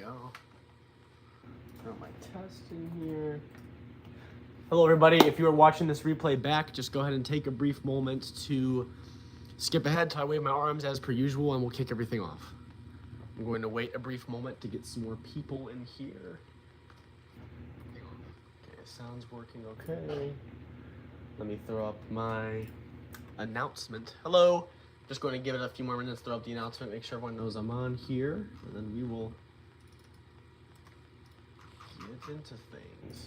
go. Throw my test in here. Hello, everybody. If you are watching this replay back, just go ahead and take a brief moment to skip ahead till I wave my arms as per usual, and we'll kick everything off. I'm going to wait a brief moment to get some more people in here. Okay, sound's working okay. Let me throw up my announcement. Hello. Just going to give it a few more minutes, throw up the announcement, make sure everyone knows I'm on here, and then we will get into things.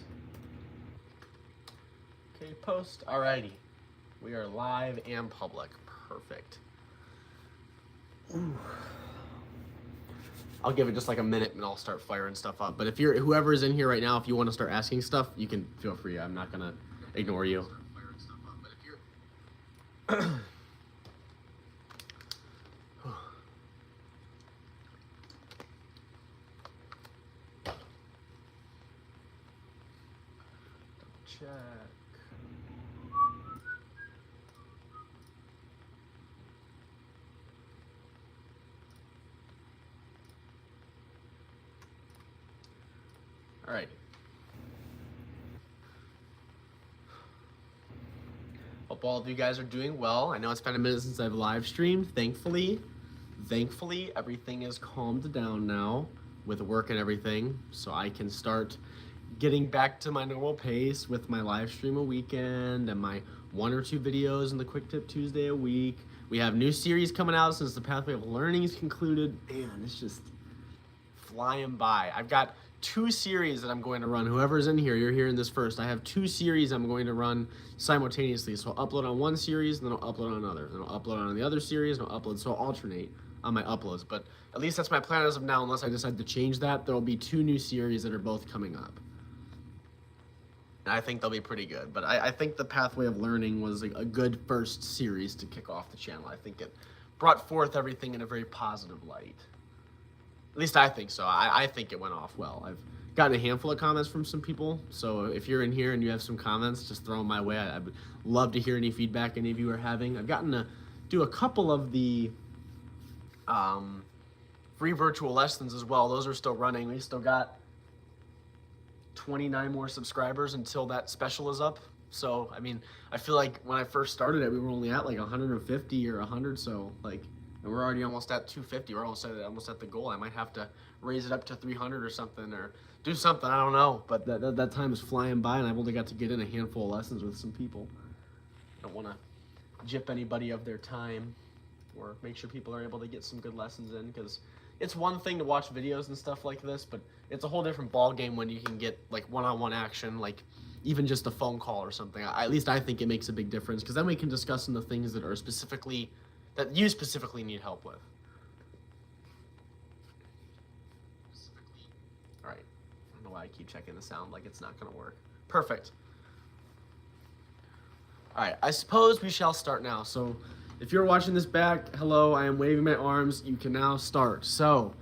Okay, post. Alrighty. We are live and public. Perfect. Ooh. I'll give it just like a minute and I'll start firing stuff up. But if you're whoever is in here right now, if you want to start asking stuff, you can feel free. I'm not gonna ignore you. Check. All right. Hope all of you guys are doing well. I know it's been a minute since I've live streamed. Thankfully, everything is calmed down now with work and everything, so I can start getting back to my normal pace with my live stream a weekend and my 1 or 2 videos in the Quick Tip Tuesday a week. We have new series coming out since the Pathway of Learning is concluded. Man, it's just flying by. I've got 2 series that I'm going to run. Whoever's in here, you're hearing this first. I have 2 series I'm going to run simultaneously. So I'll upload on one series, and then I'll upload on another. Then I'll upload on the other series, and I'll upload. So I'll alternate on my uploads. But at least that's my plan as of now, unless I decide to change that. There will be 2 new series that are both coming up. I think they'll be pretty good, but I think the Pathway of Learning was a good first series to kick off the channel. I think it brought forth everything in a very positive light. At least I think so. I think it went off well. I've gotten a handful of comments from some people, so if you're in here and you have some comments, just throw them my way. I'd love to hear any feedback any of you are having. I've gotten to do a couple of the free virtual lessons as well. Those are still running. We still got 29 more subscribers until that special is up. So, I mean, I feel like when I first started it, we were only at like 150 or 100. So, like, and we're already almost at 250. We're almost at the goal. I might have to raise it up to 300 or something, or do something. I don't know. But that time is flying by, and I've only got to get in a handful of lessons with some people. I don't want to gyp anybody of their time, or make sure people are able to get some good lessons in, because it's one thing to watch videos and stuff like this, but it's a whole different ball game when you can get like one-on-one action, like even just a phone call or something. At least I think it makes a big difference, because then we can discuss some of the things that are that you specifically need help with. All right, I don't know why I keep checking the sound like it's not gonna work. Perfect. All right, I suppose we shall start now. So if you're watching this back, hello, I am waving my arms. You can now start. So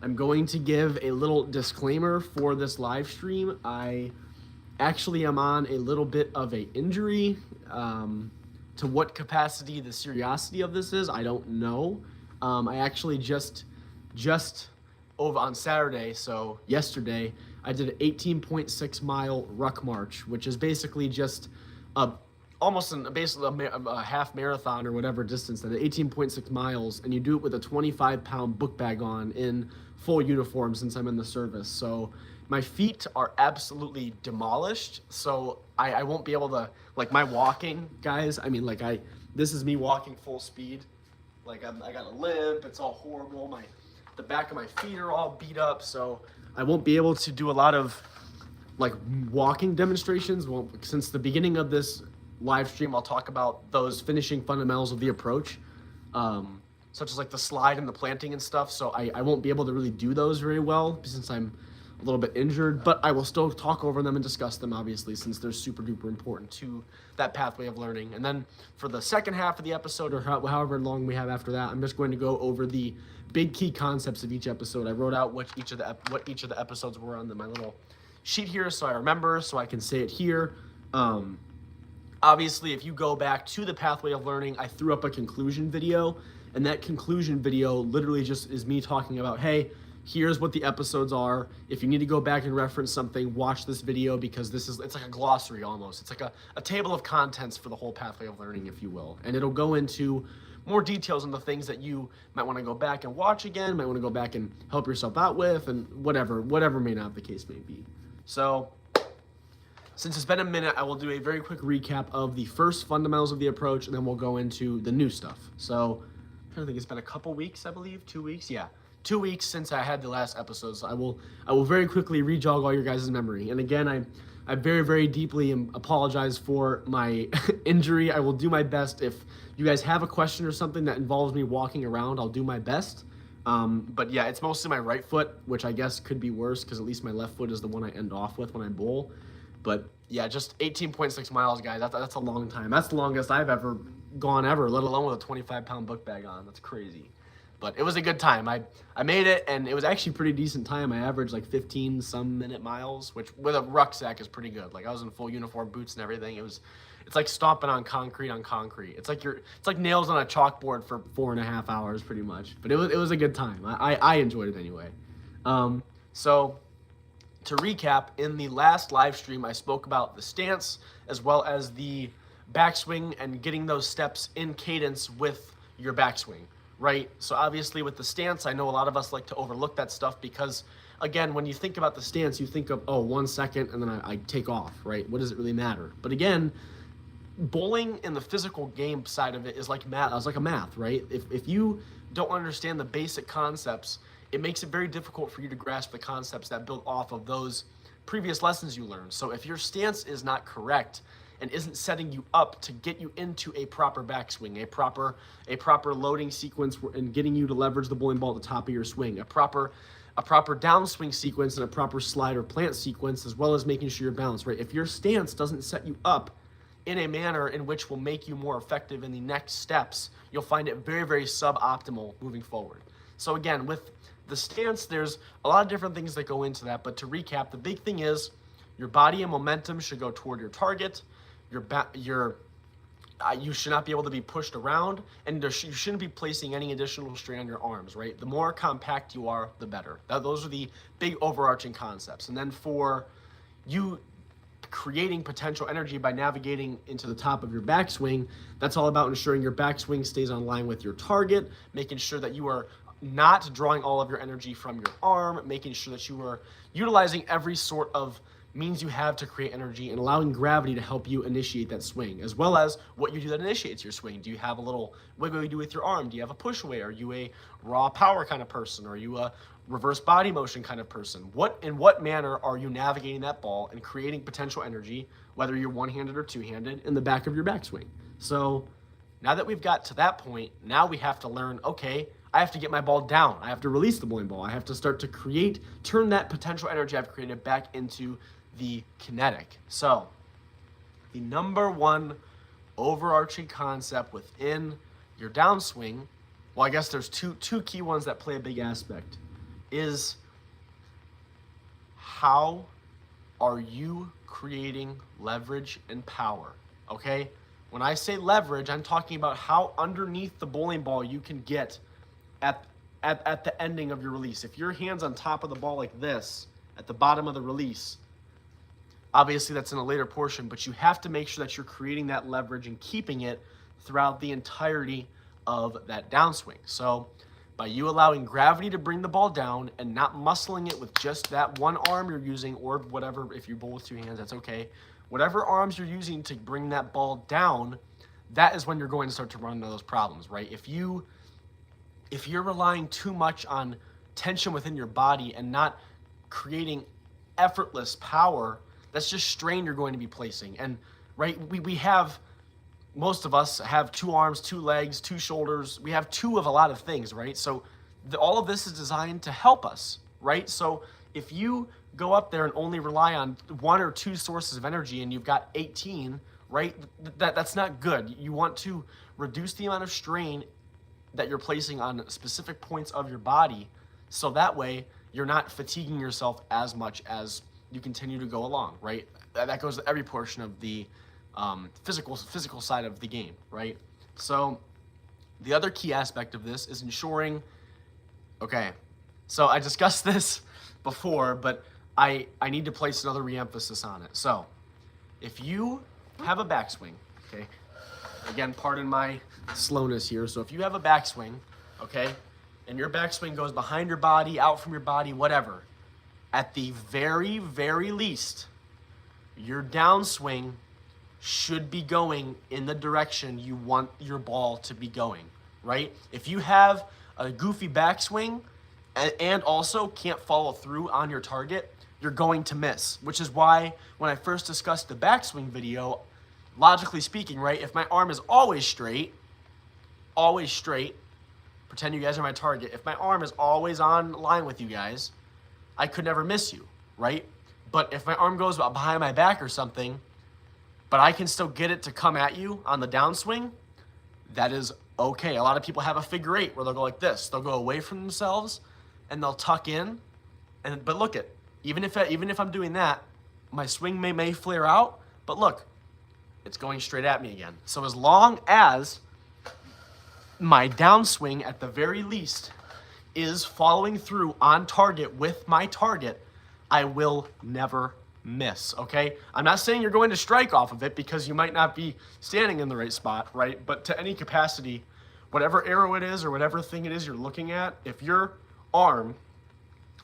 I'm going to give a little disclaimer for this live stream. I actually am on a little bit of a injury. To what capacity the seriousity of this is, I don't know. I actually just over on Saturday, so yesterday, I did an 18.6 mile ruck march, which is basically just basically a half marathon or whatever distance, that 18.6 miles, and you do it with a 25-pound book bag on in full uniform since I'm in the service. So my feet are absolutely demolished, so I won't be able to, like, my walking, guys, I mean, like, this is me walking full speed. Like, I got a limp, it's all horrible, the back of my feet are all beat up, so I won't be able to do a lot of, like, walking demonstrations. Well, since the beginning of this live stream, I'll talk about those finishing fundamentals of the approach, such as, like, the slide and the planting and stuff, so I won't be able to really do those very well since I'm a little bit injured, but I will still talk over them and discuss them, obviously, since they're super duper important to that Pathway of Learning. And then for the second half of the episode, or however long we have after that, I'm just going to go over the big key concepts of each episode. I wrote out what each of the episodes were on my little sheet here, so I remember, so I can say it here. Obviously, if you go back to the Pathway of Learning, I threw up a conclusion video, and that conclusion video literally just is me talking about, hey, here's what the episodes are. If you need to go back and reference something, watch this video, because it's like a glossary almost. It's like a table of contents for the whole pathway of learning, if you will. And it'll go into more details on the things that you might want to go back and watch again, might want to go back and help yourself out with, and whatever may not the case may be. So since it's been a minute, I will do a very quick recap of the first fundamentals of the approach, and then we'll go into the new stuff. So I think it's been a couple weeks, I believe, 2 weeks. Yeah, 2 weeks since I had the last episode. So I will very quickly re-jog all your guys' memory. And again, I very, very deeply apologize for my injury. I will do my best. If you guys have a question or something that involves me walking around, I'll do my best. But yeah, it's mostly my right foot, which I guess could be worse, because at least my left foot is the one I end off with when I bowl. But yeah, just 18.6 miles, guys. That's a long time. That's the longest I've ever gone ever, let alone with a 25-pound book bag on. That's crazy. But it was a good time. I made it, and it was actually a pretty decent time. I averaged like 15-some-minute miles, which with a rucksack is pretty good. Like, I was in full uniform, boots and everything. It's like stomping on concrete. It's like nails on a chalkboard for 4.5 hours, pretty much. But it was a good time. I enjoyed it anyway. So to recap, in the last live stream, I spoke about the stance as well as the backswing and getting those steps in cadence with your backswing, right? So obviously with the stance, I know a lot of us like to overlook that stuff because, again, when you think about the stance, you think of, oh, 1 second, and then I take off, right? What does it really matter? But again, bowling in the physical game side of it is like math. It's like a math, right? If you don't understand the basic concepts, it makes it very difficult for you to grasp the concepts that build off of those previous lessons you learned. So if your stance is not correct and isn't setting you up to get you into a proper backswing, a proper loading sequence and getting you to leverage the bowling ball at the top of your swing, a proper downswing sequence and a proper slide or plant sequence, as well as making sure you're balanced, right? If your stance doesn't set you up in a manner in which will make you more effective in the next steps, you'll find it very, very suboptimal moving forward. So again, with the stance, there's a lot of different things that go into that, but to recap, the big thing is your body and momentum should go toward your target. You should not be able to be pushed around, and you shouldn't be placing any additional strain on your arms, right? The more compact you are, the better. Those are the big overarching concepts. And then for you creating potential energy by navigating into the top of your backswing, that's all about ensuring your backswing stays on line with your target, making sure that you are not drawing all of your energy from your arm, making sure that you are utilizing every sort of means you have to create energy and allowing gravity to help you initiate that swing, as well as what you do that initiates your swing. Do you have a little wiggle you do with your arm? Do you have a push away? Are you a raw power kind of person? Are you a reverse body motion kind of person? In what manner are you navigating that ball and creating potential energy, whether you're one-handed or two-handed, in the back of your backswing? So now that we've got to that point, now we have to learn, okay, I have to get my ball down. I have to release the bowling ball. I have to start to turn that potential energy I've created back into the kinetic. So the number one overarching concept within your downswing, well, I guess there's two key ones that play a big aspect, is how are you creating leverage and power, okay? When I say leverage, I'm talking about how underneath the bowling ball you can get at the ending of your release. If your hand's on top of the ball like this, at the bottom of the release, obviously that's in a later portion, but you have to make sure that you're creating that leverage and keeping it throughout the entirety of that downswing. So by you allowing gravity to bring the ball down and not muscling it with just that one arm you're using, or whatever, if you bowl with two hands, that's okay. Whatever arms you're using to bring that ball down, that is when you're going to start to run into those problems, right? If you're relying too much on tension within your body and not creating effortless power, that's just strain you're going to be placing. And right, most of us have two arms, two legs, two shoulders. We have two of a lot of things, right? So all of this is designed to help us, right? So if you go up there and only rely on one or two sources of energy and you've got 18, right, that's not good. You want to reduce the amount of strain that you're placing on specific points of your body, so that way you're not fatiguing yourself as much as you continue to go along, right? That goes to every portion of the physical side of the game, right? So the other key aspect of this is ensuring, okay, So I discussed this before, but I need to place another re-emphasis on it. So if you have a backswing, okay, again, pardon my slowness here. So if you have a backswing, okay, and your backswing goes behind your body, out from your body, whatever, at the very, very least, your downswing should be going in the direction you want your ball to be going, right? If you have a goofy backswing and also can't follow through on your target, you're going to miss, which is why when I first discussed the backswing video, logically speaking, right, if my arm is always straight, pretend you guys are my target, if my arm is always on line with you guys, I could never miss you, right? But if my arm goes behind my back or something, but I can still get it to come at you on the downswing, that is okay. A lot of people have a figure eight where they'll go like this. They'll go away from themselves and they'll tuck in. But look it, even if I'm doing that, my swing may flare out, but look, it's going straight at me again. So as long as my downswing at the very least is following through on target with my target, I will never miss, okay? I'm not saying you're going to strike off of it because you might not be standing in the right spot, right? But to any capacity, whatever arrow it is or whatever thing it is you're looking at, if your arm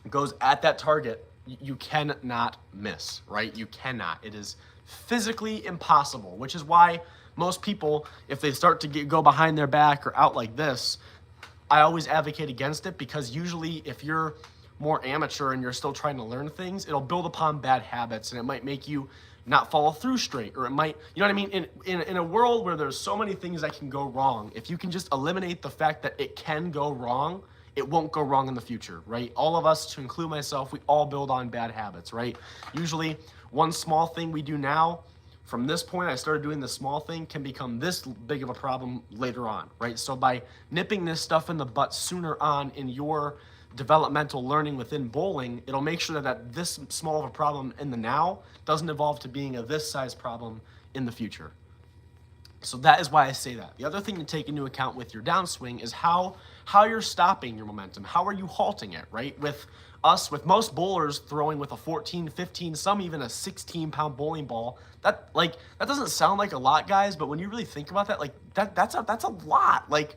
goes at that target, you cannot miss, right? You cannot. It is physically impossible, which is why most people, if they start to go behind their back or out like this, I always advocate against it, because usually if you're more amateur and you're still trying to learn things, it'll build upon bad habits and it might make you not follow through straight, or it might, you know what I mean? In a world where there's so many things that can go wrong, if you can just eliminate the fact that it can go wrong, it won't go wrong in the future, right? All of us, to include myself, we all build on bad habits, right? Usually one small thing we do now, from this point I started doing this small thing, can become this big of a problem later on, right? So by nipping this stuff in the butt sooner on in your developmental learning within bowling, it'll make sure that this small of a problem in the now doesn't evolve to being a this size problem in the future. So that is why I say that. The other thing to take into account with your downswing is how you're stopping your momentum. How are you halting it, right? With most bowlers throwing with a 14, 15, some even a 16-pound bowling ball, that doesn't sound like a lot, guys, but when you really think about that, like that's a lot. Like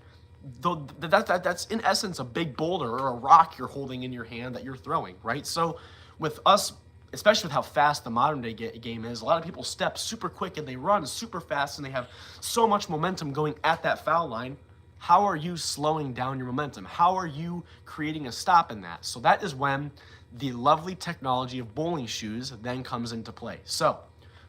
that's in essence a big boulder or a rock you're holding in your hand that you're throwing, right? So with us, especially with how fast the modern day game is, a lot of people step super quick and they run super fast and they have so much momentum going at that foul line. How are you slowing down your momentum? How are you creating a stop in that? So that is when the lovely technology of bowling shoes then comes into play. So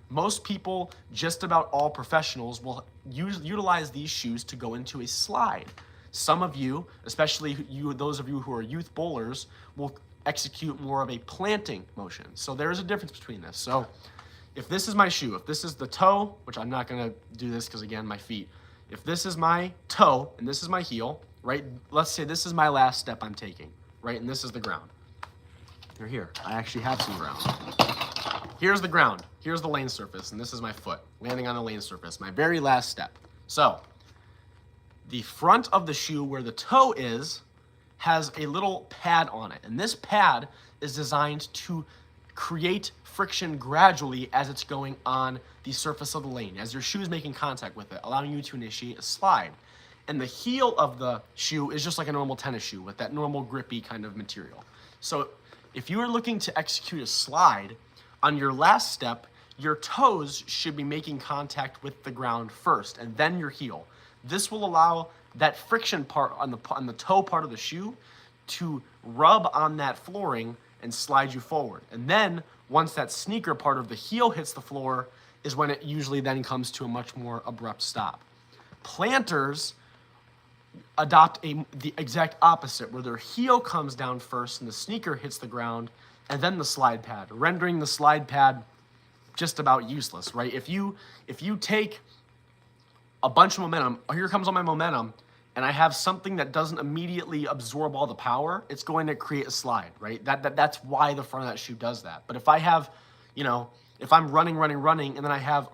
most people, just about all professionals, will utilize these shoes to go into a slide. Some of you, especially those of you who are youth bowlers, will execute more of a planting motion. So there is a difference between this. So if this is my shoe, if this is the toe, which I'm not going to do this because, again, my feet. If this is my toe and this is my heel, right? Let's say this is my last step I'm taking, right? And this is the ground. They're here. I actually have some ground. Here's the ground. Here's the lane surface, and this is my foot landing on the lane surface, my very last step. So the front of the shoe where the toe is has a little pad on it, and this pad is designed to create friction gradually as it's going on the surface of the lane, as your shoe is making contact with it, allowing you to initiate a slide. And the heel of the shoe is just like a normal tennis shoe with that normal grippy kind of material. So if you are looking to execute a slide, on your last step, your toes should be making contact with the ground first, and then your heel. This will allow that friction part on the toe part of the shoe to rub on that flooring and slide you forward. And then once that sneaker part of the heel hits the floor is when it usually then comes to a much more abrupt stop. Planters adopt the exact opposite, where their heel comes down first and the sneaker hits the ground, and then the slide pad, rendering the slide pad just about useless, right? If you take a bunch of momentum, here comes all my momentum, and I have something that doesn't immediately absorb all the power, it's going to create a slide, right? That's why the front of that shoe does that. But if I have, if I'm running, and then I have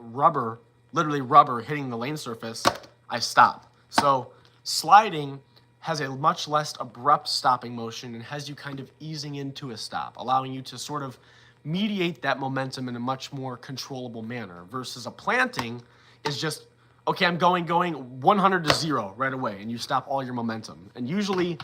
literally rubber hitting the lane surface, I stop. So sliding has a much less abrupt stopping motion and has you kind of easing into a stop, allowing you to sort of mediate that momentum in a much more controllable manner, versus a planting is just, okay, I'm going 100 to 0 right away, and you stop all your momentum. And usually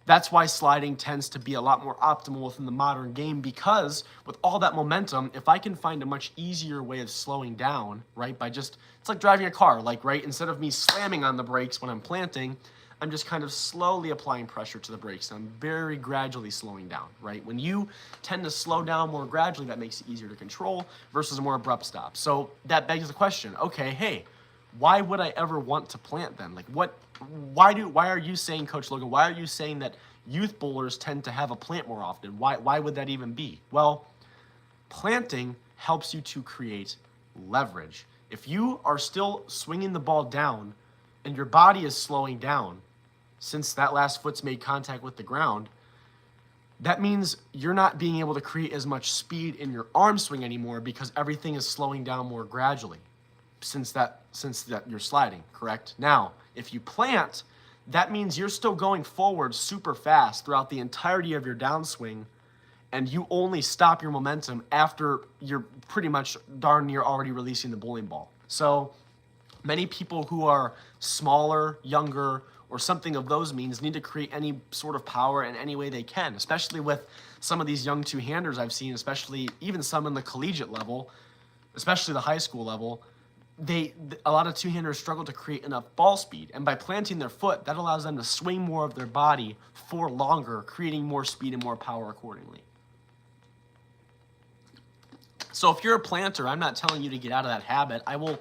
that's why sliding tends to be a lot more optimal within the modern game, because with all that momentum, if I can find a much easier way of slowing down, right, by just, it's like driving a car, like, right, instead of me slamming on the brakes when I'm planting, I'm just kind of slowly applying pressure to the brakes. I'm very gradually slowing down, right? When you tend to slow down more gradually, that makes it easier to control versus a more abrupt stop. So that begs the question, okay, hey, why would I ever want to plant then? Like why are you saying, Coach Logan, why are you saying that youth bowlers tend to have a plant more often? Why would that even be? Well, planting helps you to create leverage. If you are still swinging the ball down and your body is slowing down since that last foot's made contact with the ground, that means you're not being able to create as much speed in your arm swing anymore, because everything is slowing down more gradually since that you're sliding, correct? Now, if you plant, that means you're still going forward super fast throughout the entirety of your downswing, and you only stop your momentum after you're pretty much darn near already releasing the bowling ball. So many people who are smaller, younger, or something of those means need to create any sort of power in any way they can, especially with some of these young two-handers I've seen, especially even some in the collegiate level, especially the high school level. A lot of two-handers struggle to create enough ball speed, and by planting their foot, that allows them to swing more of their body for longer, creating more speed and more power accordingly. So if you're a planter, I'm not telling you to get out of that habit. I will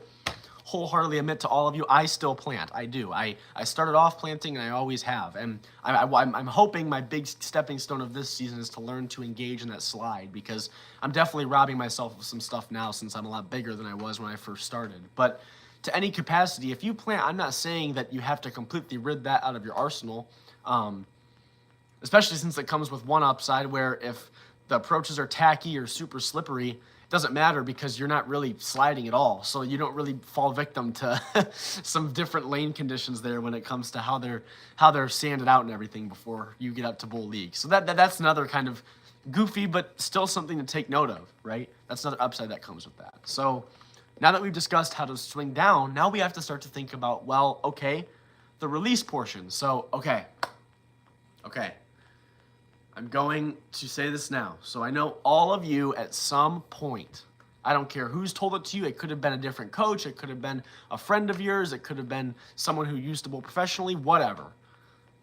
wholeheartedly admit to all of you, I still plant. I do. I started off planting, and I always have. And I'm hoping my big stepping stone of this season is to learn to engage in that slide, because I'm definitely robbing myself of some stuff now since I'm a lot bigger than I was when I first started. But to any capacity, if you plant, I'm not saying that you have to completely rid that out of your arsenal, especially since it comes with one upside where if the approaches are tacky or super slippery, doesn't matter because you're not really sliding at all. So you don't really fall victim to some different lane conditions there when it comes to how they're sanded out and everything before you get up to bowl league. So that's another kind of goofy, but still something to take note of, right? That's another upside that comes with that. So now that we've discussed how to swing down, now we have to start to think about, well, okay, the release portion. So, okay. I'm going to say this now. So I know all of you at some point, I don't care who's told it to you, it could have been a different coach, it could have been a friend of yours, it could have been someone who used to bowl professionally, whatever.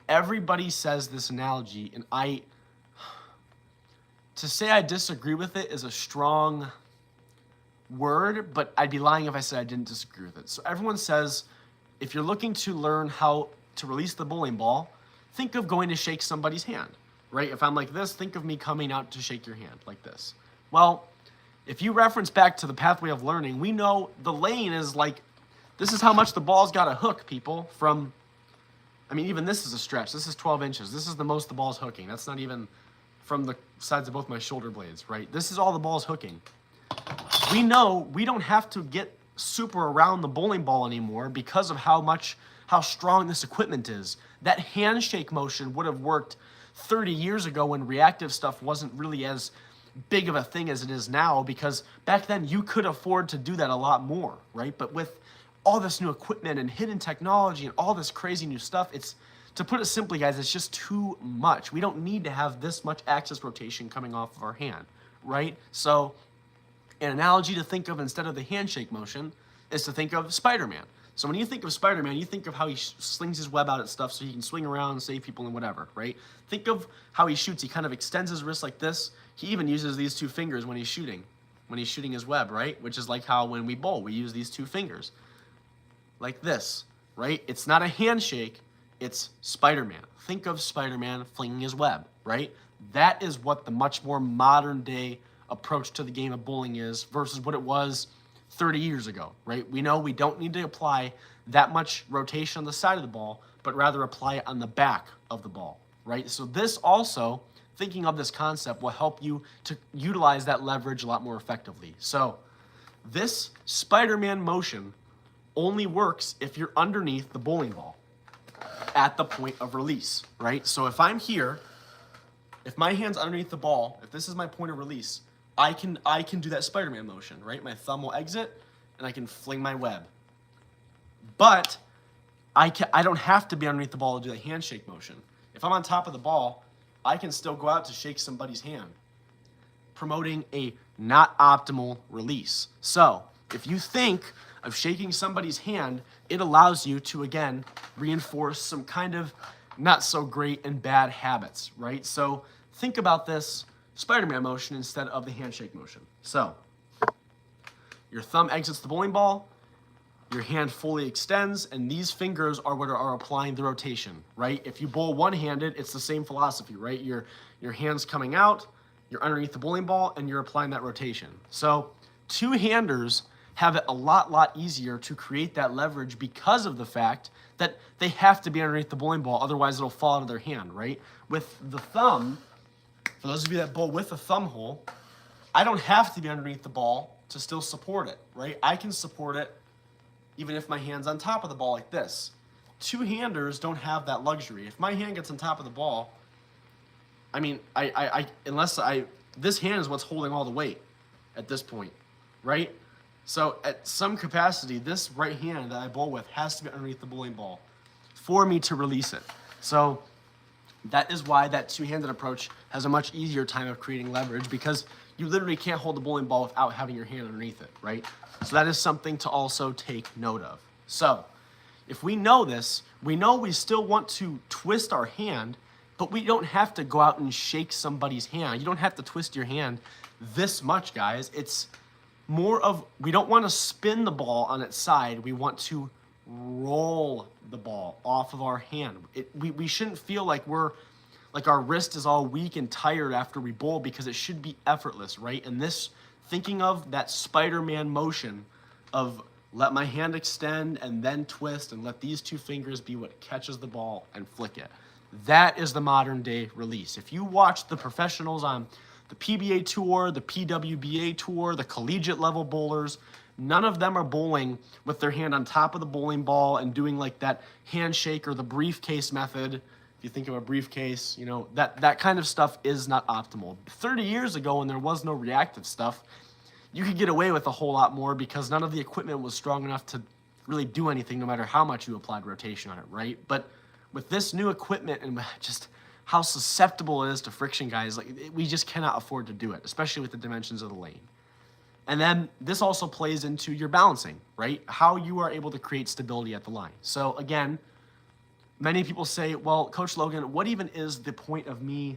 Everybody says this analogy, and to say I disagree with it is a strong word, but I'd be lying if I said I didn't disagree with it. So everyone says, if you're looking to learn how to release the bowling ball, think of going to shake somebody's hand. Right? If I'm like this, think of me coming out to shake your hand like this. Well, if you reference back to the pathway of learning, we know the lane is like, this is how much the ball's got to hook, people, from, I mean, even this is a stretch. This is 12 inches. This is the most the ball's hooking. That's not even from the sides of both my shoulder blades, right? This is all the ball's hooking. We know we don't have to get super around the bowling ball anymore because of how strong this equipment is. That handshake motion would have worked 30 years ago when reactive stuff wasn't really as big of a thing as it is now, because back then you could afford to do that a lot more, right? But with all this new equipment and hidden technology and all this crazy new stuff, to put it simply, guys, it's just too much. We don't need to have this much axis rotation coming off of our hand, right? So an analogy to think of instead of the handshake motion is to think of Spider-Man. So when you think of Spider-Man, you think of how he slings his web out at stuff so he can swing around and save people and whatever, right? Think of how he shoots. He kind of extends his wrist like this. He even uses these two fingers when he's shooting his web, right? Which is like how when we bowl, we use these two fingers like this, right? It's not a handshake, it's Spider-Man. Think of Spider-Man flinging his web, right? That is what the much more modern day approach to the game of bowling is versus what it was 30 years ago, right? We know we don't need to apply that much rotation on the side of the ball, but rather apply it on the back of the ball, right? So this also, thinking of this concept, will help you to utilize that leverage a lot more effectively. So this Spider-Man motion only works if you're underneath the bowling ball. at the point of release, right? So if I'm here, if my hand's underneath the ball, if this is my point of release, I can do that Spider-Man motion, right? My thumb will exit, and I can fling my web. But I don't have to be underneath the ball to do the handshake motion. If I'm on top of the ball, I can still go out to shake somebody's hand, promoting a not optimal release. So if you think of shaking somebody's hand, it allows you to, again, reinforce some kind of not so great and bad habits, right? So think about this Spider-Man motion instead of the handshake motion. So your thumb exits the bowling ball, your hand fully extends, and these fingers are what are applying the rotation, right? If you bowl one-handed, it's the same philosophy, right? Your hand's coming out, you're underneath the bowling ball, and you're applying that rotation. So two-handers have it a lot easier to create that leverage because of the fact that they have to be underneath the bowling ball, otherwise it'll fall out of their hand, right? With the thumb, for those of you that bowl with a thumb hole, I don't have to be underneath the ball to still support it, right? I can support it even if my hand's on top of the ball like this. Two-handers don't have that luxury. If my hand gets on top of the ball, I mean, this hand is what's holding all the weight at this point, right? So at some capacity, this right hand that I bowl with has to be underneath the bowling ball for me to release it. So that is why that two-handed approach has a much easier time of creating leverage, because you literally can't hold the bowling ball without having your hand underneath it, right? So that is something to also take note of. So if we know this, we know we still want to twist our hand, but we don't have to go out and shake somebody's hand. You don't have to twist your hand this much, guys. It's more of, we don't want to spin the ball on its side. We want to roll the ball off of our hand. We shouldn't feel like our wrist is all weak and tired after we bowl, because it should be effortless, right? And this, thinking of that Spider-Man motion of let my hand extend and then twist and let these two fingers be what catches the ball and flick it. That is the modern day release. If you watch the professionals on the PBA tour, the PWBA tour, the collegiate level bowlers, none of them are bowling with their hand on top of the bowling ball and doing like that handshake or the briefcase method. If you think of a briefcase, you know, that kind of stuff is not optimal. 30 years ago, when there was no reactive stuff, you could get away with a whole lot more because none of the equipment was strong enough to really do anything, no matter how much you applied rotation on it, right? But with this new equipment and just how susceptible it is to friction, guys, like, we just cannot afford to do it, especially with the dimensions of the lane. And then this also plays into your balancing, right? How you are able to create stability at the line. So again, many people say, well, Coach Logan, what even is the point of me?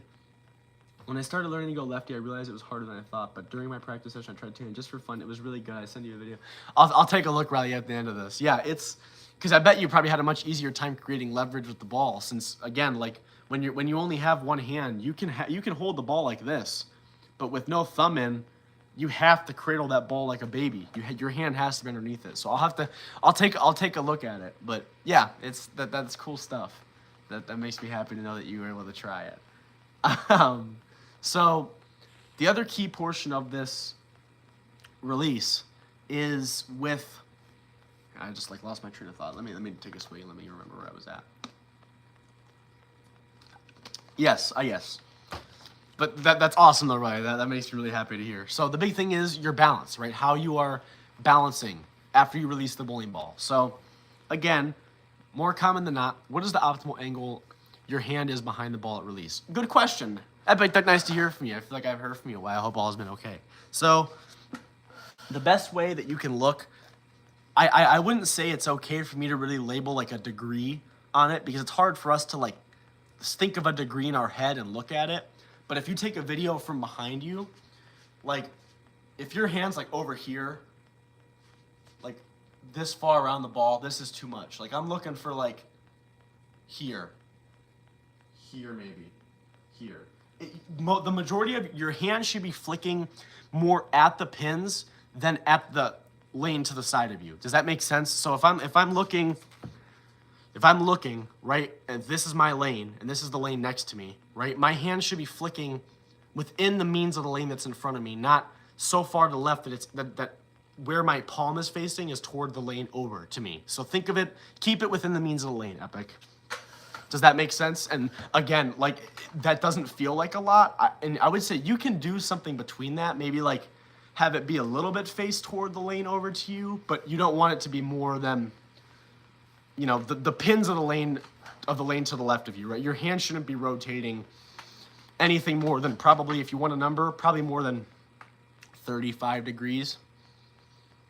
When I started learning to go lefty, I realized it was harder than I thought, but during my practice session, I tried to, and just for fun, it was really good. I sent you a video. I'll take a look, Riley, at the end of this. Yeah, it's, because I bet you probably had a much easier time creating leverage with the ball, since, again, like, when you only have one hand, you can hold the ball like this, but with no thumb in, you have to cradle that ball like a baby. Your hand has to be underneath it. So I'll take a look at it. But yeah, that's cool stuff. That makes me happy to know that you were able to try it. So the other key portion of this release is with, I just like lost my train of thought. Let me take a swing. Let me remember where I was at. Yes. But that's awesome though, right? That makes me really happy to hear. So the big thing is your balance, right? How you are balancing after you release the bowling ball. So again, more common than not, what is the optimal angle your hand is behind the ball at release? Good question. Epic, that's nice to hear from you. I feel like I've heard from you a while. I hope all has been okay. So the best way that you can look, I wouldn't say it's okay for me to really label like a degree on it, because it's hard for us to like think of a degree in our head and look at it. But if you take a video from behind you, like if your hand's like over here, like this far around the ball, this is too much. Like I'm looking for like here maybe, here. The majority of your hand should be flicking more at the pins than at the lane to the side of you. Does that make sense? So if I'm looking, right, and this is my lane, and this is the lane next to me, right, my hand should be flicking within the means of the lane that's in front of me, not so far to the left that it's that where my palm is facing is toward the lane over to me. So think of it, keep it within the means of the lane, Epic. Does that make sense? And again, like that doesn't feel like a lot. And I would say you can do something between that. Maybe like have it be a little bit faced toward the lane over to you, but you don't want it to be more than, you know, the pins of the lane to the left of you, right? Your hand shouldn't be rotating anything more than probably, if you want a number, probably more than 35 degrees.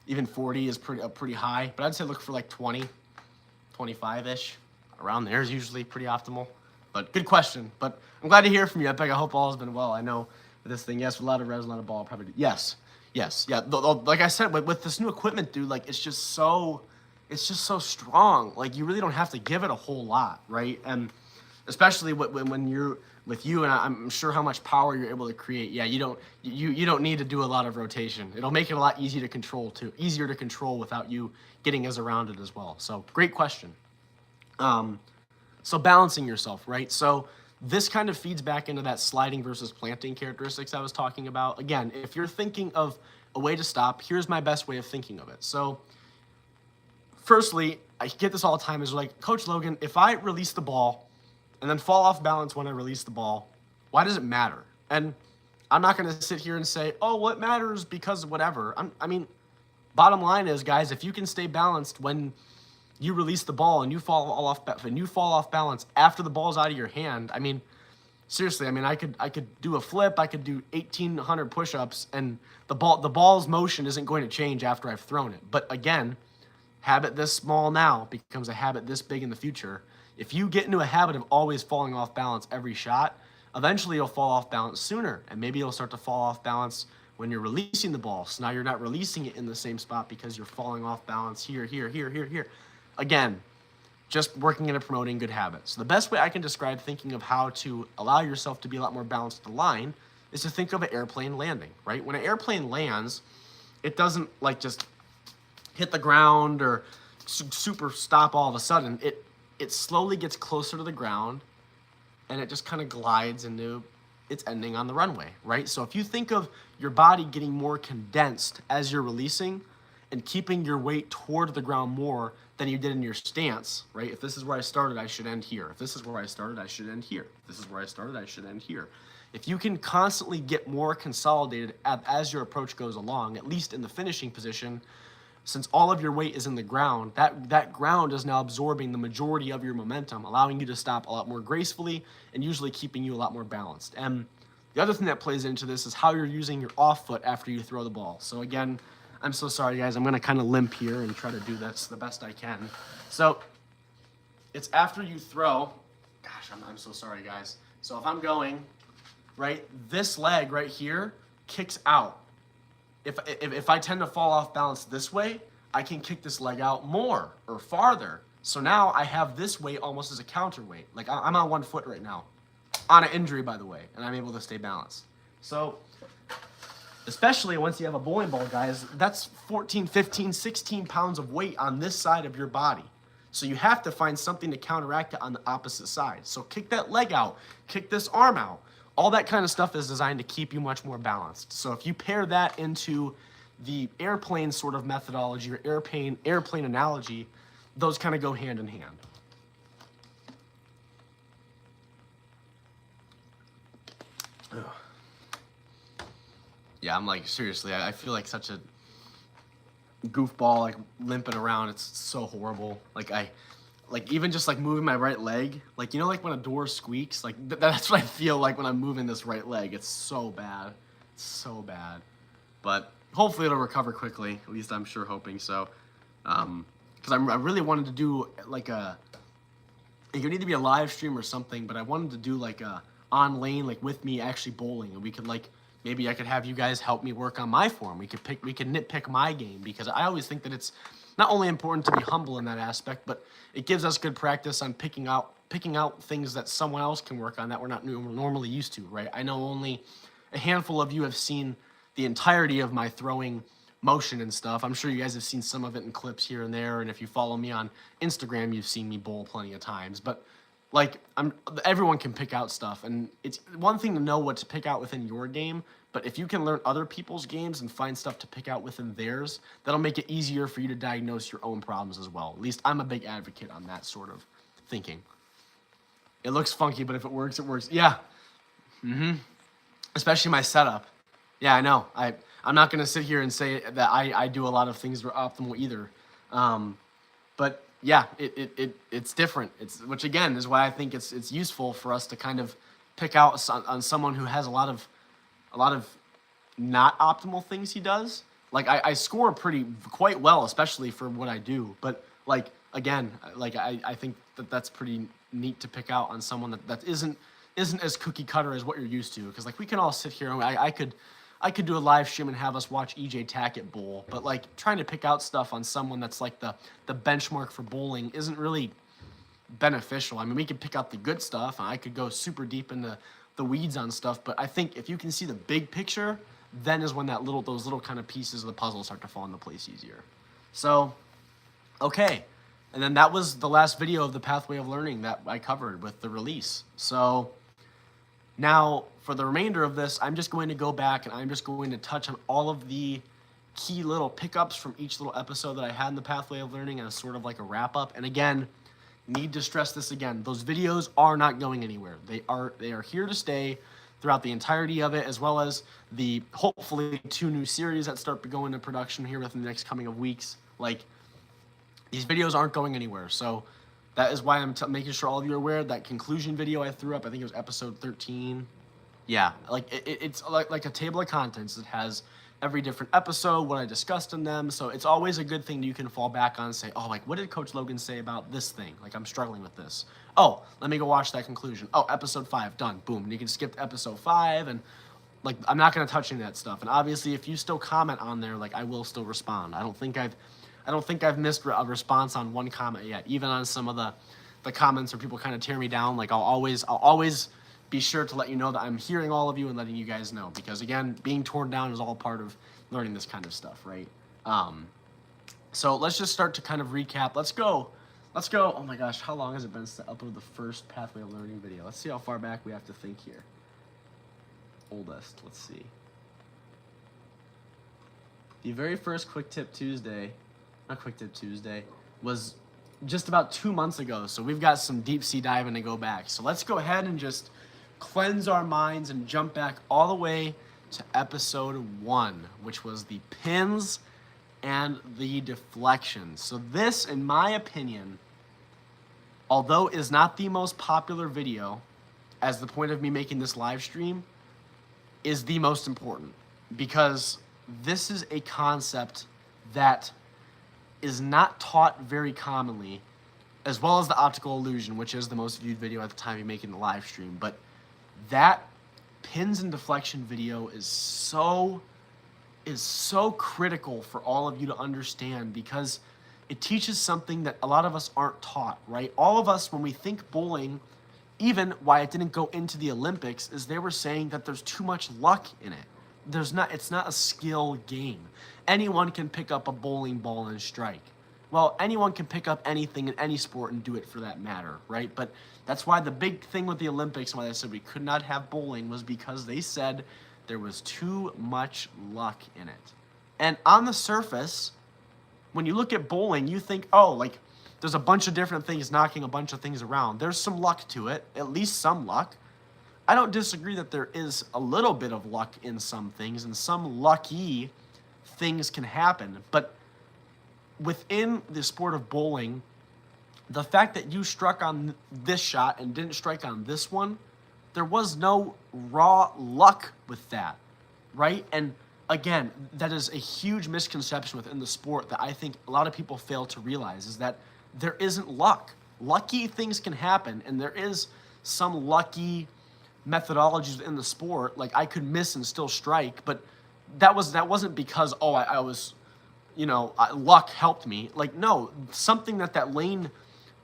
Even 40 is pretty high, but I'd say look for like 20, 25-ish. Around there is usually pretty optimal. But good question. But I'm glad to hear from you, Epic. I hope all has been well. I know this thing, yes, with a lot of res, a lot of ball, probably. Yes. Yeah. Like I said, with this new equipment, dude, like it's just so strong. Like you really don't have to give it a whole lot, right? And especially when you're with you, and I'm sure how much power you're able to create. Yeah, you don't need to do a lot of rotation. It'll make it a lot easier to control without you getting as around it as well. So great question. So balancing yourself, right? So this kind of feeds back into that sliding versus planting characteristics I was talking about. Again, if you're thinking of a way to stop, here's my best way of thinking of it. So firstly, I get this all the time, is like, Coach Logan, if I release the ball and then fall off balance when I release the ball, why does it matter? And I'm not going to sit here and say, oh, well, it matters because whatever. I mean, bottom line is, guys, if you can stay balanced when you release the ball and you fall off balance after the ball's out of your hand, I mean, seriously, I mean, I could do a flip, I could do 1,800 push-ups, and the ball's motion isn't going to change after I've thrown it. But again, habit this small now becomes a habit this big in the future. If you get into a habit of always falling off balance every shot, eventually you'll fall off balance sooner, and maybe you'll start to fall off balance when you're releasing the ball. So now you're not releasing it in the same spot because you're falling off balance here. Again, just working and promoting good habits. So the best way I can describe thinking of how to allow yourself to be a lot more balanced at the line is to think of an airplane landing, right? When an airplane lands, it doesn't like just hit the ground or super stop all of a sudden. It slowly gets closer to the ground, and it just kind of glides into its ending on the runway, right? So if you think of your body getting more condensed as you're releasing and keeping your weight toward the ground more than you did in your stance, right? If this is where I started, I should end here. If this is where I started, I should end here. If this is where I started, I should end here. If you can constantly get more consolidated as your approach goes along, at least in the finishing position, since all of your weight is in the ground, that ground is now absorbing the majority of your momentum, allowing you to stop a lot more gracefully and usually keeping you a lot more balanced. And the other thing that plays into this is how you're using your off foot after you throw the ball. So again, I'm so sorry, guys. I'm going to kind of limp here and try to do this the best I can. So it's after you throw. Gosh, I'm so sorry, guys. So if I'm going, right, this leg right here kicks out. If I tend to fall off balance this way, I can kick this leg out more or farther. So now I have this weight almost as a counterweight. Like I'm on 1 foot right now, on an injury, by the way, and I'm able to stay balanced. So especially once you have a bowling ball, guys, that's 14, 15, 16 pounds of weight on this side of your body. So you have to find something to counteract it on the opposite side. So kick that leg out, kick this arm out. All that kind of stuff is designed to keep you much more balanced. So if you pair that into the airplane sort of methodology or airplane analogy, those kind of go hand in hand. Ugh. Yeah, I'm like, seriously, I feel like such a goofball, like limping around. It's so horrible. Like even just like moving my right leg, like, you know, like when a door squeaks, like that's what I feel like when I'm moving this right leg. It's so bad. It's so bad. But hopefully it'll recover quickly. At least I'm sure hoping so. Because I really wanted to do like it would need to be a live stream or something, but I wanted to do like a on lane, like with me actually bowling, and we could like, maybe I could have you guys help me work on my form. We could nitpick my game, because I always think that it's not only important to be humble in that aspect, but it gives us good practice on picking out things that someone else can work on that we're not normally used to, right? I know only a handful of you have seen the entirety of my throwing motion and stuff. I'm sure you guys have seen some of it in clips here and there, and if you follow me on Instagram, you've seen me bowl plenty of times. But like, everyone can pick out stuff, and it's one thing to know what to pick out within your game, but if you can learn other people's games and find stuff to pick out within theirs, that'll make it easier for you to diagnose your own problems as well. At least I'm a big advocate on that sort of thinking. It looks funky, but if it works, it works. Yeah. Especially my setup. Yeah, I know. I'm not going to sit here and say that I do a lot of things that are optimal either. But yeah, it's different. Which again is why I think it's useful for us to kind of pick out on someone who has a lot of not optimal things he does. Like I score quite well, especially for what I do. But like again, like I think that's pretty neat to pick out on someone that isn't as cookie cutter as what you're used to. Because like we can all sit here and I could do a live stream and have us watch EJ Tackett bowl, but like trying to pick out stuff on someone that's like the benchmark for bowling isn't really beneficial. I mean, we could pick out the good stuff and I could go super deep into the weeds on stuff, but I think if you can see the big picture, then is when those little kind of pieces of the puzzle start to fall into place easier. So, okay. And then that was the last video of the pathway of learning that I covered with the release. So now for the remainder of this, I'm just going to go back and I'm just going to touch on all of the key little pickups from each little episode that I had in the pathway of learning as sort of like a wrap up. And again, need to stress this again. Those videos are not going anywhere. They are here to stay throughout the entirety of it, as well as the hopefully 2 new series that start to go into production here within the next coming of weeks. Like, these videos aren't going anywhere. So that is why I'm making sure all of you are aware. That conclusion video I threw up, I think it was episode 13. Yeah, like it's like a table of contents. It has every different episode, what I discussed in them. So it's always a good thing you can fall back on and say, oh, like, what did Coach Logan say about this thing? Like, I'm struggling with this. Oh, let me go watch that conclusion. Oh, episode 5, done, boom. And you can skip to episode 5, and like, I'm not going to touch any of that stuff. And obviously, if you still comment on there, like, I will still respond. I don't think I've missed a response on one comment yet, even on some of the comments where people kind of tear me down. Like, I'll always be sure to let you know that I'm hearing all of you and letting you guys know, because again, being torn down is all part of learning this kind of stuff, right? So let's just start to kind of recap. Let's go. Oh my gosh, how long has it been since I uploaded the first Pathway of Learning video? Let's see how far back we have to think here. Oldest, let's see. The very first Quick Tip Tuesday, not Quick Tip Tuesday, was just about 2 months ago. So we've got some deep sea diving to go back. So let's go ahead and just cleanse our minds and jump back all the way to episode 1, which was the pins and the deflections. So this, in my opinion, although is not the most popular video, as the point of me making this live stream, is the most important, because this is a concept that is not taught very commonly, as well as the optical illusion, which is the most viewed video at the time of making the live stream. But that pins and deflection video is so critical for all of you to understand, because it teaches something that a lot of us aren't taught, right? All of us, when we think bowling, even why it didn't go into the Olympics, is they were saying that there's too much luck in it. It's not a skill game. Anyone can pick up a bowling ball and strike. Well, anyone can pick up anything in any sport and do it for that matter, right? But that's why the big thing with the Olympics, and why they said we could not have bowling, was because they said there was too much luck in it. And on the surface, when you look at bowling, you think, oh, like, there's a bunch of different things knocking a bunch of things around. There's some luck to it, at least some luck. I don't disagree that there is a little bit of luck in some things, and some lucky things can happen. But within the sport of bowling, the fact that you struck on this shot and didn't strike on this one, there was no raw luck with that, right? And again, that is a huge misconception within the sport that I think a lot of people fail to realize, is that there isn't luck. Lucky things can happen, and there is some lucky methodologies within the sport. Like, I could miss and still strike, but that wasn't because, oh, I was, luck helped me. Like, no, something that lane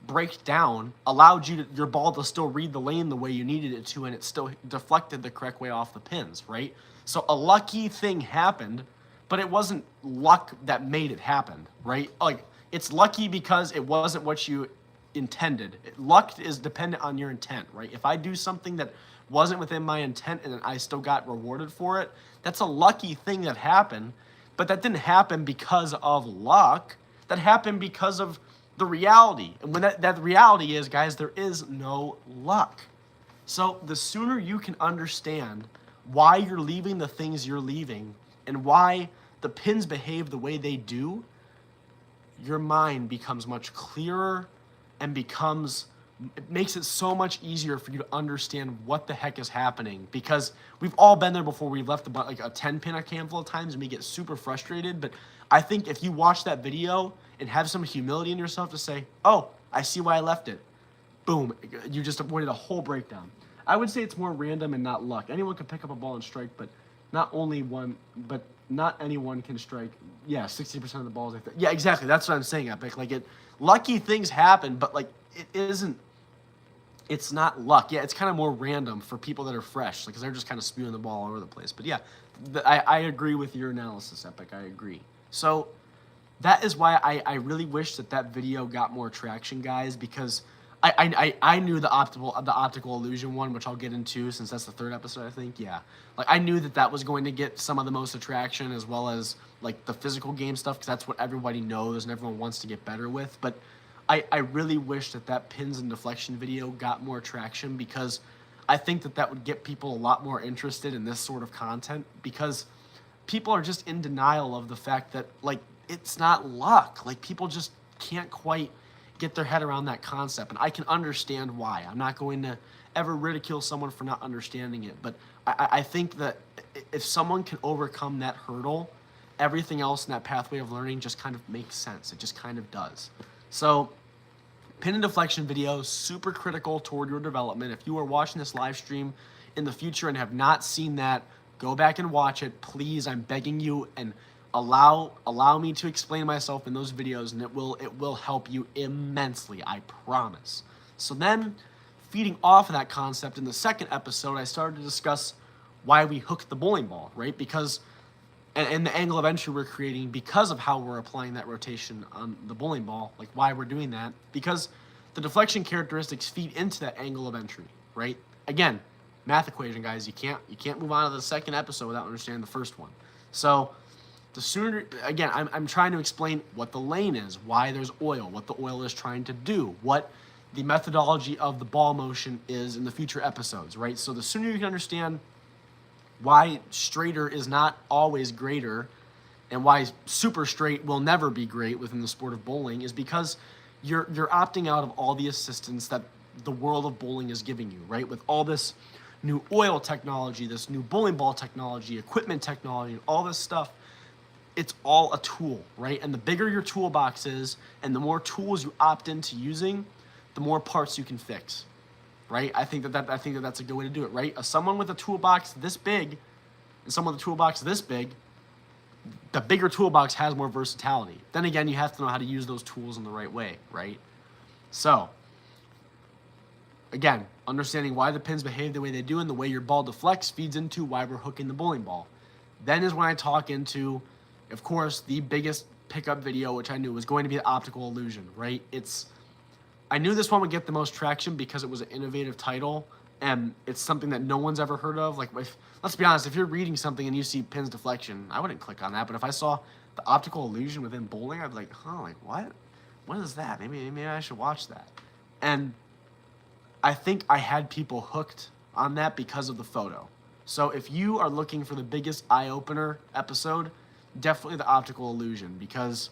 break down allowed your ball to still read the lane the way you needed it to, and it still deflected the correct way off the pins, right? So a lucky thing happened, but it wasn't luck that made it happen, right? Like, it's lucky because it wasn't what you intended. Luck is dependent on your intent, right? If I do something that wasn't within my intent and I still got rewarded for it, that's a lucky thing that happened, but that didn't happen because of luck. That happened because of the reality. And when that reality is, guys, there is no luck. So the sooner you can understand why you're leaving the things you're leaving and why the pins behave the way they do, your mind becomes much clearer and it makes it so much easier for you to understand what the heck is happening, because we've all been there before. We've left like a 10 pin a handful of times and we get super frustrated. But I think if you watch that video and have some humility in yourself to say, oh, I see why I left it. Boom, you just avoided a whole breakdown. I would say it's more random and not luck. Anyone can pick up a ball and strike, but not anyone can strike. Yeah, 60% of the balls. Yeah, exactly. That's what I'm saying, Epic. Like lucky things happen, but like it's not luck. Yeah, it's kind of more random for people that are fresh, because they're just kind of spewing the ball all over the place. But yeah, I agree with your analysis, Epic. I agree. So that is why I really wish that video got more traction, guys, because I knew the optical illusion one, which I'll get into since that's the third episode, I think. Yeah, like I knew that was going to get some of the most attraction, as well as like the physical game stuff, because that's what everybody knows and everyone wants to get better with. But I really wish that pins and deflection video got more traction, because I think that would get people a lot more interested in this sort of content, because people are just in denial of the fact that like it's not luck. Like people just can't quite get their head around that concept, and I can understand why. I'm not going to ever ridicule someone for not understanding it, but I think that if someone can overcome that hurdle, everything else in that pathway of learning just kind of makes sense. It just kind of does. So pin and deflection video, super critical toward your development. If you are watching this live stream in the future and have not seen that, go back and watch it, please. I'm begging you, and allow me to explain myself in those videos, and it will help you immensely, I promise. So then, feeding off of that concept, in the second episode, I started to discuss why we hook the bowling ball, right? Because, and the angle of entry we're creating because of how we're applying that rotation on the bowling ball, like why we're doing that, because the deflection characteristics feed into that angle of entry, right? Again, math equation, guys. You can't move on to the second episode without understanding the first one. So the sooner, again, I'm trying to explain what the lane is, why there's oil, what the oil is trying to do, what the methodology of the ball motion is in the future episodes, right? So the sooner you can understand why straighter is not always greater, and why super straight will never be great within the sport of bowling, is because you're opting out of all the assistance that the world of bowling is giving you, right? With all this new oil technology, this new bowling ball technology, equipment technology, all this stuff, it's all a tool, right? And the bigger your toolbox is, and the more tools you opt into using, the more parts you can fix, right? I think that's a good way to do it, right? Someone with a toolbox this big and someone with a toolbox this big, the bigger toolbox has more versatility. Then again, you have to know how to use those tools in the right way, right? So, again, understanding why the pins behave the way they do and the way your ball deflects feeds into why we're hooking the bowling ball. Then is when I talk into, of course, the biggest pickup video, which I knew was going to be the optical illusion, right? I knew this one would get the most traction because it was an innovative title, and it's something that no one's ever heard of. Like, let's be honest, if you're reading something and you see pins deflection, I wouldn't click on that. But if I saw the optical illusion within bowling, I'd be like, huh, like what? What is that? Maybe I should watch that. And I think I had people hooked on that because of the photo. So if you are looking for the biggest eye-opener episode, definitely the optical illusion, because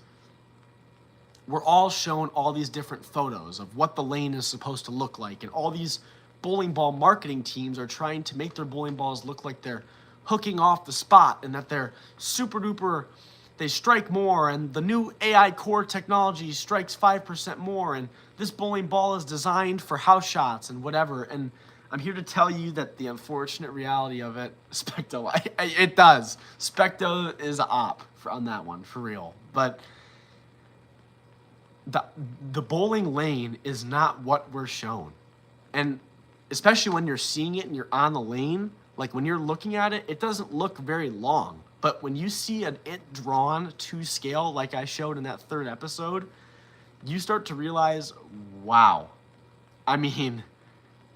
we're all shown all these different photos of what the lane is supposed to look like, and all these bowling ball marketing teams are trying to make their bowling balls look like they're hooking off the spot and that they're super duper, they strike more, and the new AI core technology strikes 5% more, and this bowling ball is designed for house shots and whatever. And I'm here to tell you that the unfortunate reality of it, Specto, it does. Specto is a op on that one, for real. But the bowling lane is not what we're shown. And especially when you're seeing it and you're on the lane, like when you're looking at it, it doesn't look very long. But when you see it drawn to scale, like I showed in that third episode, you start to realize, wow. I mean,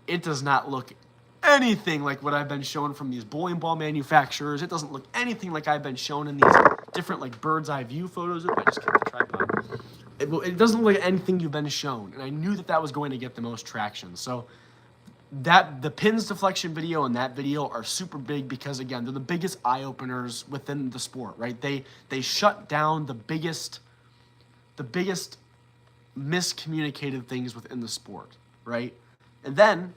it does not look anything like what I've been shown from these bowling ball manufacturers. It doesn't look anything like I've been shown in these different like bird's eye view photos. If I just keep the tripod. it doesn't look like anything you've been shown. And I knew that that was going to get the most traction. So that the pins deflection video and that video are super big because, again, they're the biggest eye openers within the sport, right? They shut down the biggest miscommunicated things within the sport, right? And then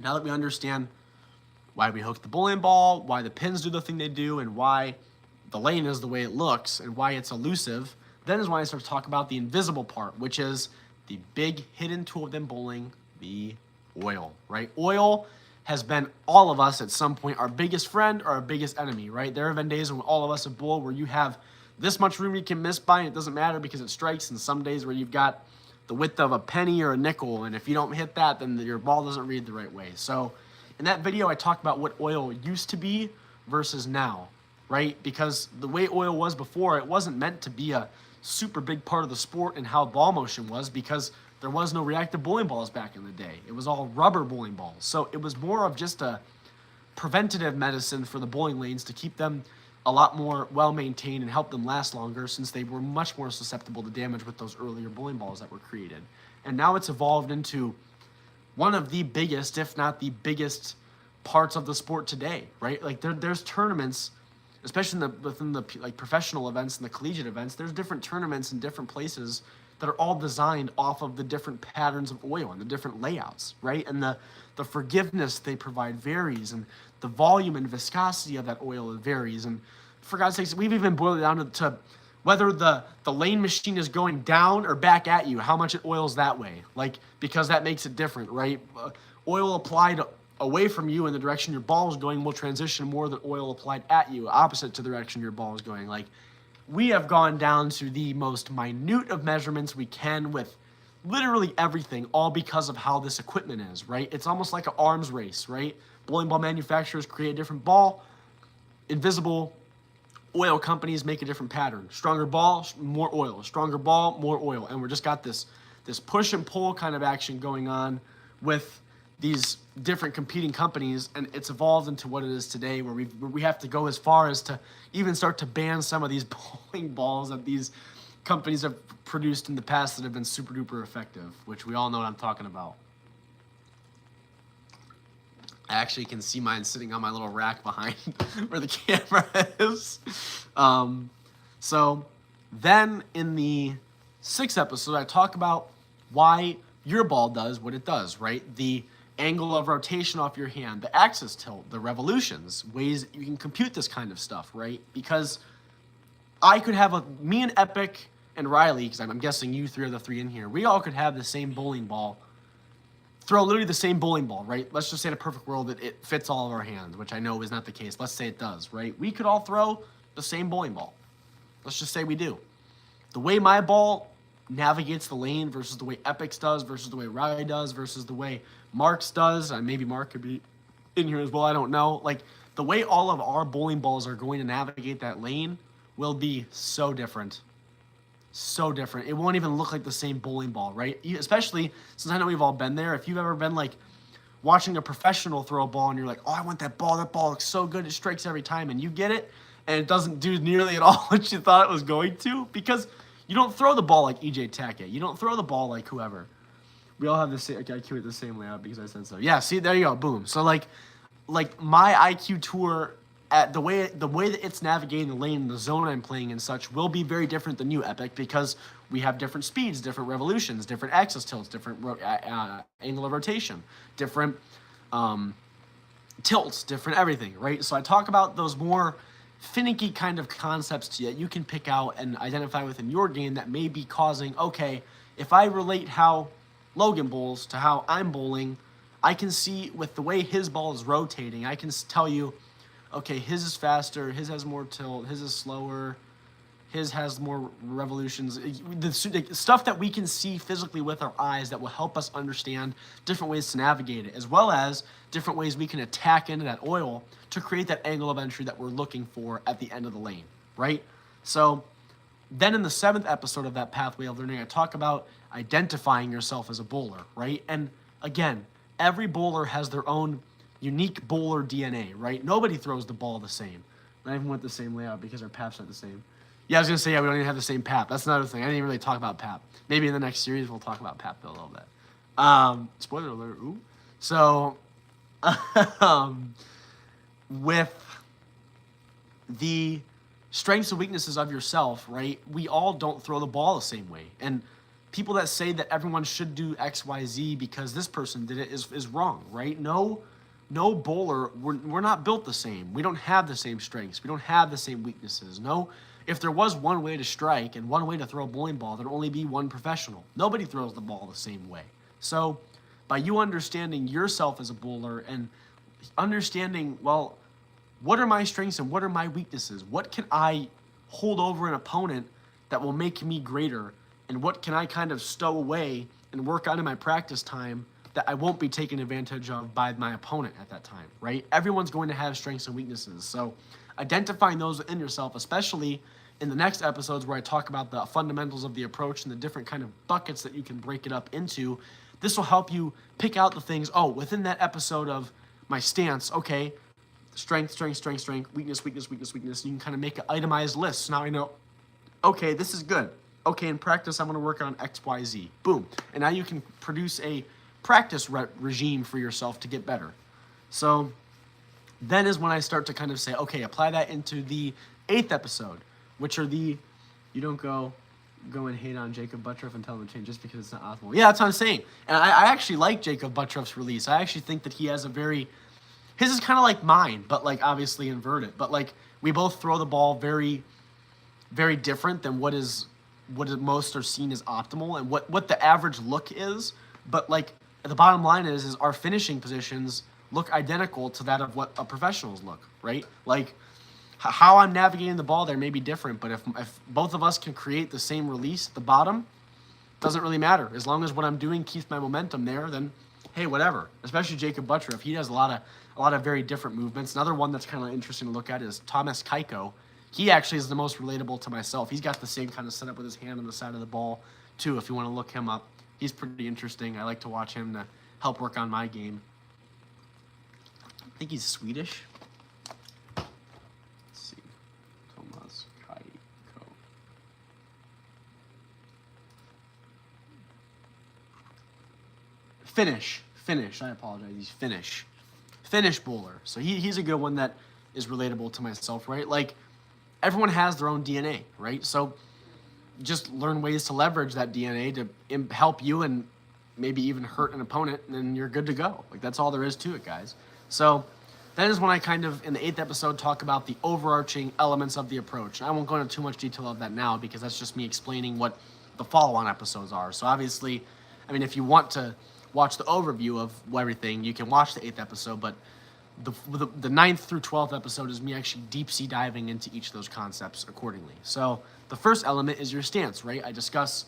now that we understand why we hook the bowling ball, why the pins do the thing they do, and why the lane is the way it looks, and why it's elusive, then is when I start to talk about the invisible part, which is the big hidden tool within bowling, the oil, right? Oil has been all of us at some point, our biggest friend or our biggest enemy, right? There have been days when all of us have bowled where you have this much room you can miss by, and it doesn't matter because it strikes, and some days where you've got the width of a penny or a nickel, and if you don't hit that, then your ball doesn't read the right way. So in that video, I talked about what oil used to be versus now, right? Because the way oil was before, it wasn't meant to be a super big part of the sport and how ball motion was, because there was no reactive bowling balls back in the day. It was all rubber bowling balls. So it was more of just a preventative medicine for the bowling lanes to keep them a lot more well-maintained and help them last longer, since they were much more susceptible to damage with those earlier bowling balls that were created. And now it's evolved into one of the biggest, if not the biggest, parts of the sport today, right? Like there's tournaments, especially within the like professional events and the collegiate events. There's different tournaments in different places that are all designed off of the different patterns of oil and the different layouts, right? And the forgiveness they provide varies, and the volume and viscosity of that oil varies. And for God's sakes, we've even boiled it down to whether the lane machine is going down or back at you, how much it oils that way, like, because that makes it different, right? Oil applied away from you in the direction your ball is going will transition more than oil applied at you, opposite to the direction your ball is going. Like, we have gone down to the most minute of measurements we can with literally everything, all because of how this equipment is, right? It's almost like an arms race, right? Bowling ball manufacturers create a different ball. Invisible oil companies make a different pattern. Stronger ball, more oil. Stronger ball, more oil. And we're just got this push and pull kind of action going on with these different competing companies, and it's evolved into what it is today, where we have to go as far as to even start to ban some of these bowling balls that these companies have produced in the past that have been super duper effective, which we all know what I'm talking about. I actually can see mine sitting on my little rack behind where the camera is. So then in the 6th episode, I talk about why your ball does what it does, right? The angle of rotation off your hand, the axis tilt, the revolutions, ways you can compute this kind of stuff, right? Because I could have me and Epic and Riley, because I'm guessing you three are the three in here, we all could have the same bowling ball, throw literally the same bowling ball, right? Let's just say in a perfect world that it fits all of our hands, which I know is not the case. Let's say it does, right? We could all throw the same bowling ball. Let's just say we do. The way my ball navigates the lane versus the way Epic's does versus the way Riley does versus the way Mark's does, and maybe Mark could be in here as well, I don't know. Like, the way all of our bowling balls are going to navigate that lane will be so different. So different. It won't even look like the same bowling ball, right? Especially since I know we've all been there. If you've ever been like watching a professional throw a ball and you're like, oh, I want that ball. That ball looks so good. It strikes every time. And you get it, and it doesn't do nearly at all what you thought it was going to, because you don't throw the ball like EJ Tackett. You don't throw the ball like whoever. We all have the same, okay, I curate the same layout because I said so. Yeah, see, there you go, boom. So like my IQ tour, at the way that it's navigating the lane, the zone I'm playing and such, will be very different than you, Epic, because we have different speeds, different revolutions, different axis tilts, different angle of rotation, different tilts, different everything, right? So I talk about those more finicky kind of concepts that you can pick out and identify within your game that may be causing, okay, if I relate how Logan bowls to how I'm bowling, I can see with the way his ball is rotating, I can tell you, okay, his is faster, his has more tilt, his is slower, his has more revolutions. The stuff that we can see physically with our eyes that will help us understand different ways to navigate it, as well as different ways we can attack into that oil to create that angle of entry that we're looking for at the end of the lane, right? So then in the 7th episode of that Pathway of Learning, I talk about identifying yourself as a bowler, right? And again, every bowler has their own unique bowler DNA, right? Nobody throws the ball the same. Not even with the same layout because our paths are the same. Yeah, I was gonna say, yeah, we don't even have the same PAP. That's another thing. I didn't even really talk about PAP. Maybe in the next series we'll talk about PAP a little bit. Spoiler alert. Ooh. So, with the strengths and weaknesses of yourself, right? We all don't throw the ball the same way, and people that say that everyone should do X, Y, Z because this person did it is wrong, right? No bowler. We're not built the same. We don't have the same strengths. We don't have the same weaknesses. No. If there was one way to strike and one way to throw a bowling ball, there'd only be one professional. Nobody throws the ball the same way. So by you understanding yourself as a bowler and understanding, well, what are my strengths and what are my weaknesses? What can I hold over an opponent that will make me greater? And what can I kind of stow away and work on in my practice time that I won't be taken advantage of by my opponent at that time, right? Everyone's going to have strengths and weaknesses. So identifying those in yourself, especially in the next episodes where I talk about the fundamentals of the approach and the different kind of buckets that you can break it up into, this will help you pick out the things, within that episode of my stance, okay, strength, weakness. You can kind of make an itemized list. So now I know, okay, this is good. Okay, in practice, I'm going to work on X, Y, Z. Boom. And now you can produce a practice regime for yourself to get better. So then is when I start to kind of say, okay, apply that into the 8th episode, which are you don't go and hate on Jacob Buttroff and tell him to change just because it's not optimal. Yeah, that's what I'm saying. And I actually like Jacob Buttroff's release. I actually think that he has his is kind of like mine, but like obviously inverted. But like we both throw the ball very, very different than what most are seen as optimal and what the average look is. But like the bottom line is our finishing positions look identical to that of what a professional's look, right? Like how I'm navigating the ball there may be different, but if both of us can create the same release at the bottom, doesn't really matter. As long as what I'm doing keeps my momentum there, then hey, whatever. Especially Jacob Buttroff, he has a lot of very different movements. Another one that's kind of interesting to look at is Thomas Keiko. He actually is the most relatable to myself. He's got the same kind of setup with his hand on the side of the ball too. If you want to look him up, he's pretty interesting. I like to watch him to help work on my game. I think he's Swedish. Let's see. Thomas Keiko. Finnish. I apologize. He's Finnish. Finnish bowler. So he's a good one that is relatable to myself, right? Like, everyone has their own DNA, right? So just learn ways to leverage that DNA to help you and maybe even hurt an opponent, and then you're good to go. Like, that's all there is to it, guys. So that is when I kind of, in the 8th episode, talk about the overarching elements of the approach. I won't go into too much detail of that now because that's just me explaining what the follow-on episodes are. So obviously, I mean, if you want to watch the overview of everything, you can watch the 8th episode, but the 9th through 12th episode is me actually deep sea diving into each of those concepts accordingly. So the first element is your stance, right? I discuss,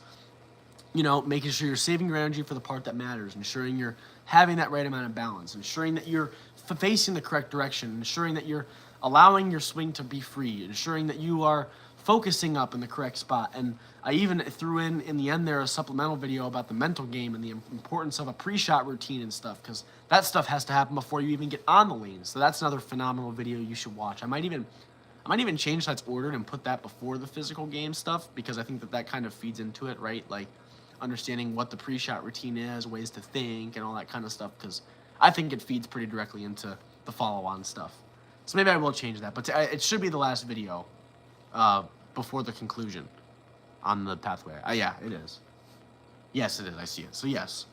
making sure you're saving your energy for the part that matters, ensuring you're having that right amount of balance, ensuring that you're facing the correct direction, ensuring that you're allowing your swing to be free, ensuring that you are focusing up in the correct spot. And I even threw in the end there a supplemental video about the mental game and the importance of a pre-shot routine and stuff, because that stuff has to happen before you even get on the lane. So that's another phenomenal video you should watch. I might even change that's ordered and put that before the physical game stuff, because I think that kind of feeds into it, right? Like understanding what the pre-shot routine is, ways to think, and all that kind of stuff, because I think it feeds pretty directly into the follow-on stuff. So maybe I will change that, but it should be the last video before the conclusion on the pathway. Yeah, it is. Yes, it is. I see it. So yes.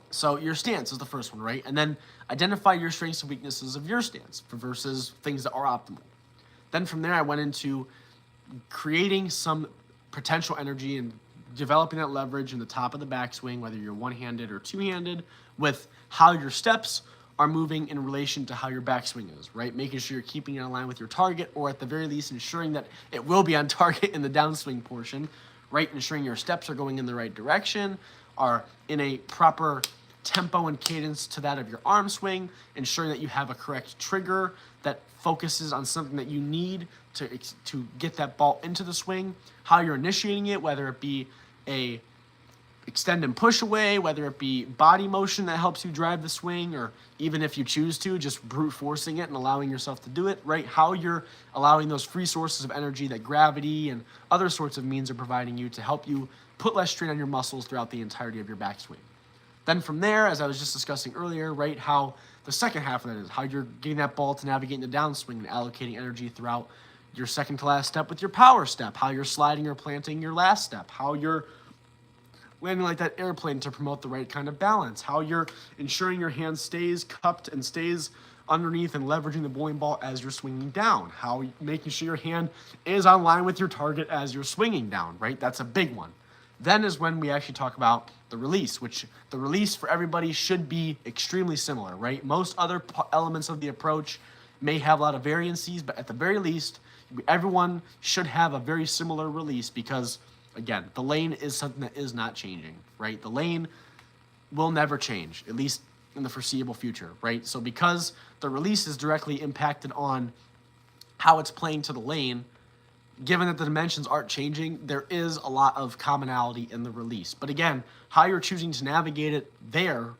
So your stance is the first one, right? And then identify your strengths and weaknesses of your stance versus things that are optimal. Then from there, I went into creating some potential energy and developing that leverage in the top of the backswing, whether you're one-handed or two-handed, with how your steps are moving in relation to how your backswing is, right? Making sure you're keeping it in line with your target, or at the very least ensuring that it will be on target in the downswing portion, right? Ensuring your steps are going in the right direction, are in a proper tempo and cadence to that of your arm swing, ensuring that you have a correct trigger that focuses on something that you need to get that ball into the swing, how you're initiating it, whether it be a extend and push away, whether it be body motion that helps you drive the swing, or even if you choose to, just brute forcing it and allowing yourself to do it, right? How you're allowing those free sources of energy that gravity and other sorts of means are providing you to help you put less strain on your muscles throughout the entirety of your backswing. Then from there, as I was just discussing earlier, right, how the second half of that is, how you're getting that ball to navigate the downswing and allocating energy throughout your second to last step with your power step, how you're sliding or planting your last step, how you're landing like that airplane to promote the right kind of balance, how you're ensuring your hand stays cupped and stays underneath and leveraging the bowling ball as you're swinging down, how making sure your hand is on line with your target as you're swinging down, right? That's a big one. Then is when we actually talk about the release, which the release for everybody should be extremely similar, right? Most other elements of the approach may have a lot of variances, but at the very least, everyone should have a very similar release because, again, the lane is something that is not changing, right? The lane will never change, at least in the foreseeable future, right? So because the release is directly impacted on how it's playing to the lane, given that the dimensions aren't changing, there is a lot of commonality in the release. But again, how you're choosing to navigate it there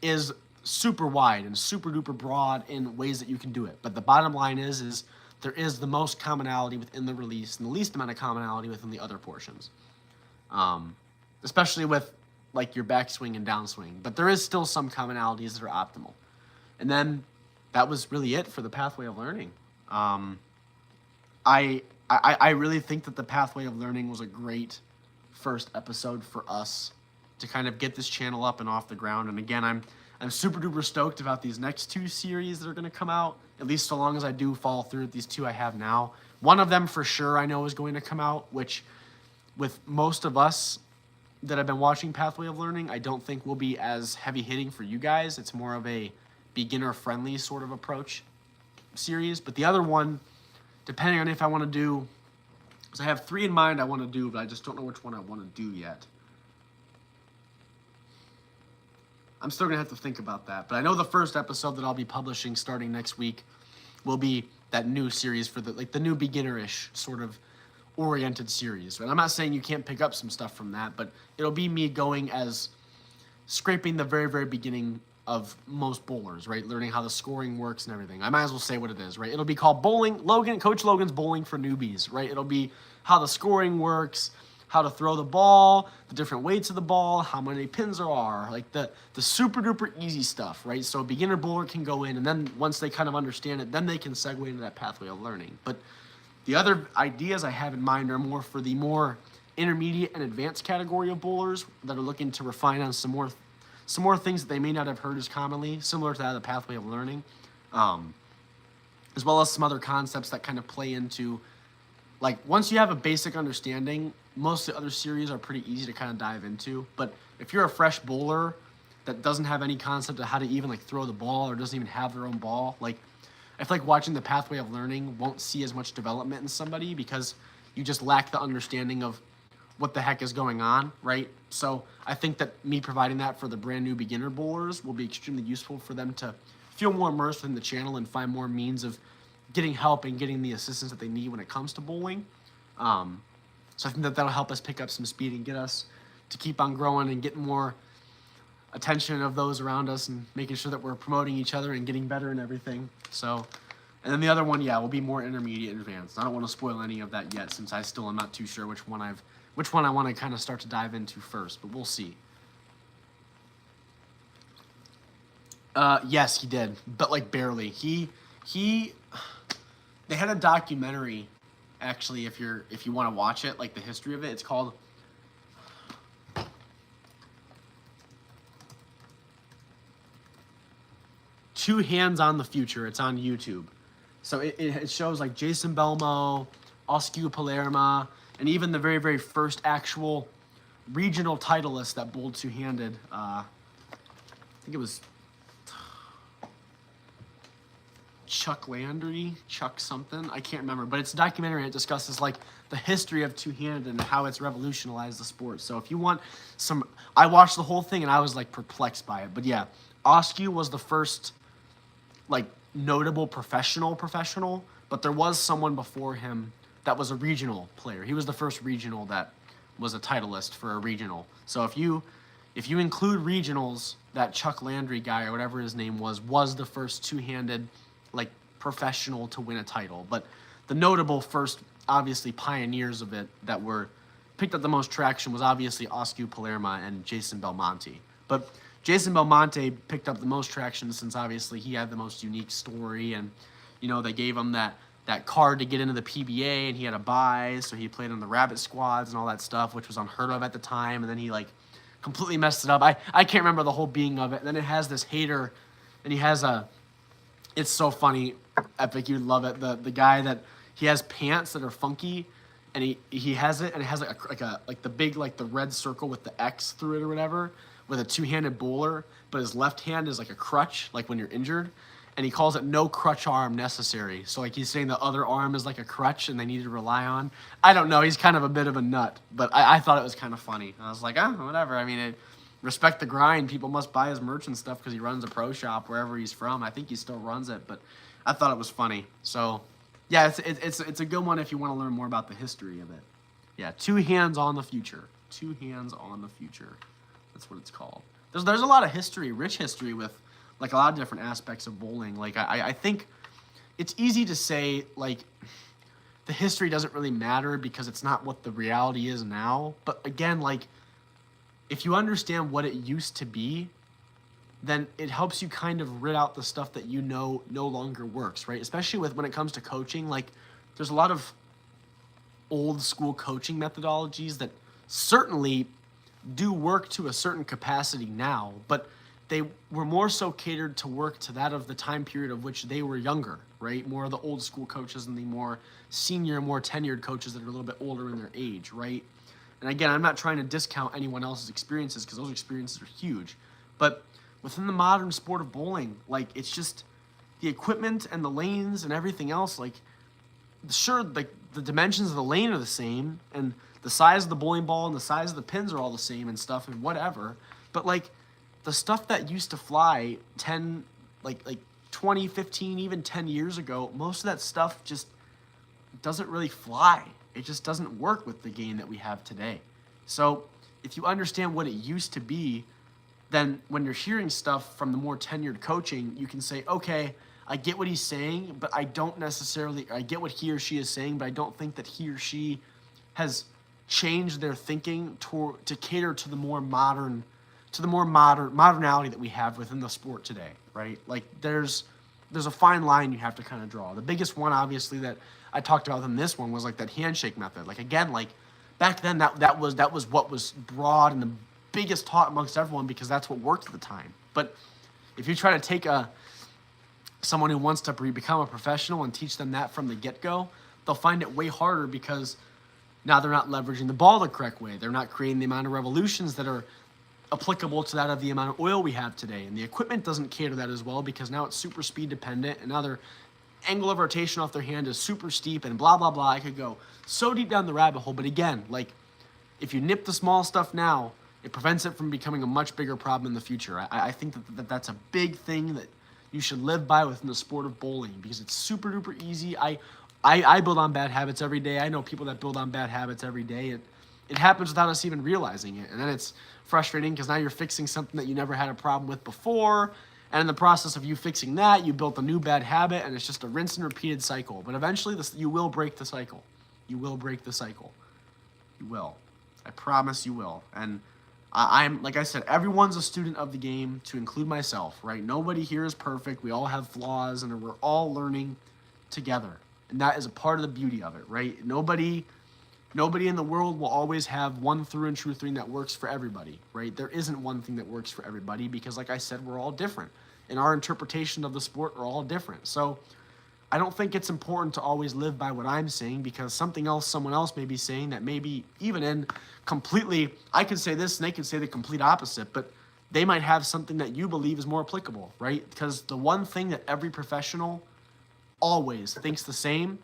is super wide and super duper broad in ways that you can do it. But the bottom line is there is the most commonality within the release and the least amount of commonality within the other portions. Especially with like your backswing and downswing. But there is still some commonalities that are optimal. And then that was really it for the pathway of learning. I really think that the pathway of learning was a great first episode for us to kind of get this channel up and off the ground. And again, I'm super duper stoked about these next two series that are going to come out, at least so long as I do follow through with these two I have now. One of them for sure I know is going to come out, which with most of us that have been watching Pathway of Learning, I don't think will be as heavy hitting for you guys. It's more of a beginner friendly sort of approach series. But the other one, depending on if I want to do, because I have 3 in mind I want to do, but I just don't know which one I want to do yet. I'm still going to have to think about that. But I know the first episode that I'll be publishing starting next week will be that new series for the new beginner-ish sort of oriented series. And I'm not saying you can't pick up some stuff from that, but it'll be me going as scraping the very, very beginning of most bowlers, right? Learning how the scoring works and everything. I might as well say what it is, right? It'll be called Coach Logan's Bowling for Newbies, right? It'll be how the scoring works, how to throw the ball, the different weights of the ball, how many pins there are, like the super duper easy stuff, right? So a beginner bowler can go in, and then once they kind of understand it, then they can segue into that pathway of learning. But the other ideas I have in mind are more for the more intermediate and advanced category of bowlers that are looking to refine on some more things that they may not have heard as commonly, similar to that of the pathway of learning, as well as some other concepts that kind of play into, like, once you have a basic understanding, most of the other series are pretty easy to kind of dive into. But if you're a fresh bowler that doesn't have any concept of how to even like throw the ball or doesn't even have their own ball, like, I feel like watching the pathway of learning won't see as much development in somebody because you just lack the understanding of what the heck is going on, right? So I think that me providing that for the brand new beginner bowlers will be extremely useful for them to feel more immersed in the channel and find more means of getting help and getting the assistance that they need when it comes to bowling. So I think that that'll help us pick up some speed and get us to keep on growing and getting more attention of those around us and making sure that we're promoting each other and getting better and everything. So, and then the other one, yeah, will be more intermediate and advanced. I don't want to spoil any of that yet since I still am not too sure which one I want to kind of start to dive into first, but we'll see. Yes, he did, but like barely. They had a documentary, actually, if you want to watch it, like the history of it. It's called Two Hands on the Future. It's on YouTube. So it shows like Jason Belmo, Oscar Palermo, and even the very, very first actual regional titleist that bowled two-handed. I think it was Chuck Landry, Chuck something. I can't remember. But it's a documentary and it discusses like the history of two-handed and how it's revolutionized the sport. So if you want some... I watched the whole thing and I was like perplexed by it. But yeah, Oscar was the first like notable professional, but there was someone before him that was a regional player. He was the first regional that was a titleist for a regional. So if you include regionals, that Chuck Landry guy or whatever his name was the first two-handed like professional to win a title. But the notable first, obviously, pioneers of it that were picked up the most traction was obviously Oscar Palermo and Jason Belmonte. But Jason Belmonte picked up the most traction since obviously he had the most unique story, and they gave him that card to get into the PBA, and he had a bye, so he played on the Rabbit squads and all that stuff, which was unheard of at the time. And then he like completely messed it up. I can't remember the whole being of it. And then it has this hater, and he has it's so funny, Epic, you'd love it. The guy that he has pants that are funky, and he has it, and it has like the big like the red circle with the X through it or whatever, with a two-handed bowler, but his left hand is like a crutch, like when you're injured, and he calls it no crutch arm necessary. So like he's saying the other arm is like a crutch and they need to rely on. I don't know, he's kind of a bit of a nut, but I thought it was kind of funny. I was like, whatever. I mean, respect the grind. People must buy his merch and stuff because he runs a pro shop wherever he's from. I think he still runs it, but I thought it was funny. So yeah, it's a good one if you want to learn more about the history of it. Yeah, two hands on the future. Two hands on the future. That's what it's called. There's a lot of history, rich history with like a lot of different aspects of bowling. Like I think it's easy to say like the history doesn't really matter because it's not what the reality is now. But again, like if you understand what it used to be, then it helps you kind of rid out the stuff that no longer works, right? Especially when it comes to coaching. Like there's a lot of old school coaching methodologies that certainly do work to a certain capacity now, but they were more so catered to work to that of the time period of which they were younger, right? More of the old school coaches and the more senior, more tenured coaches that are a little bit older in their age, right? And again, I'm not trying to discount anyone else's experiences because those experiences are huge, but within the modern sport of bowling, like it's just the equipment and the lanes and everything else, like sure, like the dimensions of the lane are the same and the size of the bowling ball and the size of the pins are all the same and stuff and whatever, but like the stuff that used to fly 10, like 20, 15, even 10 years ago, most of that stuff just doesn't really fly. It just doesn't work with the game that we have today. So if you understand what it used to be, then when you're hearing stuff from the more tenured coaching, you can say, okay, I get what he's saying, but I get what he or she is saying, but I don't think that he or she has changed their thinking to cater to the more modernality that we have within the sport today, right? Like there's a fine line you have to kind of draw. The biggest one, obviously, that I talked about in this one was like that handshake method. Like again, like back then that was what was broad and the biggest taught amongst everyone because that's what worked at the time. But if you try to take someone who wants to become a professional and teach them that from the get-go, they'll find it way harder because now they're not leveraging the ball the correct way. They're not creating the amount of revolutions that are applicable to that of the amount of oil we have today. And the equipment doesn't cater to that as well because now it's super speed dependent and now their angle of rotation off their hand is super steep and blah, blah, blah. I could go so deep down the rabbit hole. But again, like if you nip the small stuff now, it prevents it from becoming a much bigger problem in the future. I think that's a big thing that you should live by within the sport of bowling because it's super duper easy. I build on bad habits every day. I know people that build on bad habits every day. It happens without us even realizing it. And then it's frustrating because now you're fixing something that you never had a problem with before. And in the process of you fixing that, you built a new bad habit, and it's just a rinse and repeated cycle. But eventually, you will break the cycle. You will break the cycle. You will. I promise you will. And I'm, like I said, everyone's a student of the game, to include myself, right? Nobody here is perfect. We all have flaws, and we're all learning together. And that is a part of the beauty of it, right? Nobody in the world will always have one through and true thing that works for everybody, right? There isn't one thing that works for everybody because, like I said, we're all different. And our interpretation of the sport are all different. So I don't think it's important to always live by what I'm saying because something else someone else may be saying that may be even in completely, I could say this and they could say the complete opposite, but they might have something that you believe is more applicable, right? Because the one thing that every professional always thinks the same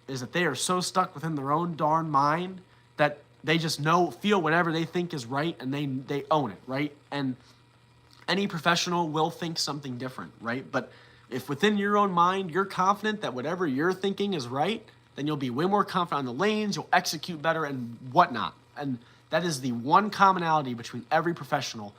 is that they are so stuck within their own darn mind that they just feel whatever they think is right and they own it, right? And any professional will think something different, right? But if within your own mind you're confident that whatever you're thinking is right, then you'll be way more confident on the lanes, you'll execute better and whatnot, And that is the one commonality between every professional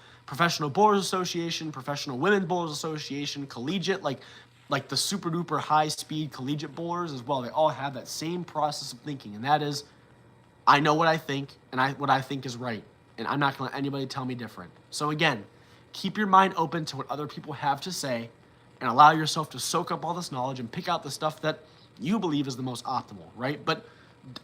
bowlers association, professional women bowlers association, collegiate, like the super duper high speed collegiate bowlers as well. They all have that same process of thinking, and that is, I know what I think, and what I think is right, and I'm not going to let anybody tell me different. So again, keep your mind open to what other people have to say, and allow yourself to soak up all this knowledge and pick out the stuff that you believe is the most optimal, right? But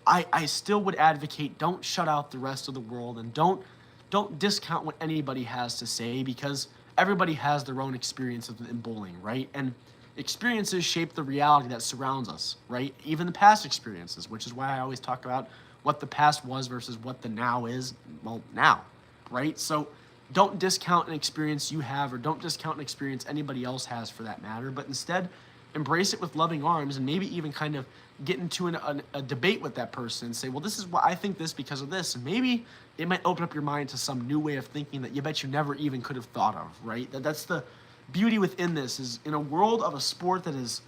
I still would advocate, don't shut out the rest of the world, and don't discount what anybody has to say, because everybody has their own experiences in bowling, right? And experiences shape the reality that surrounds us, right? Even the past experiences, which is why I always talk about what the past was versus what the now is, well, now, right? So don't discount an experience you have, or don't discount an experience anybody else has for that matter, but instead embrace it with loving arms, and maybe even kind of get into a debate with that person and say, well, this is why I think this because of this. And maybe it might open up your mind to some new way of thinking that you bet you never even could have thought of, right? That's the beauty within this, is in a world of a sport that is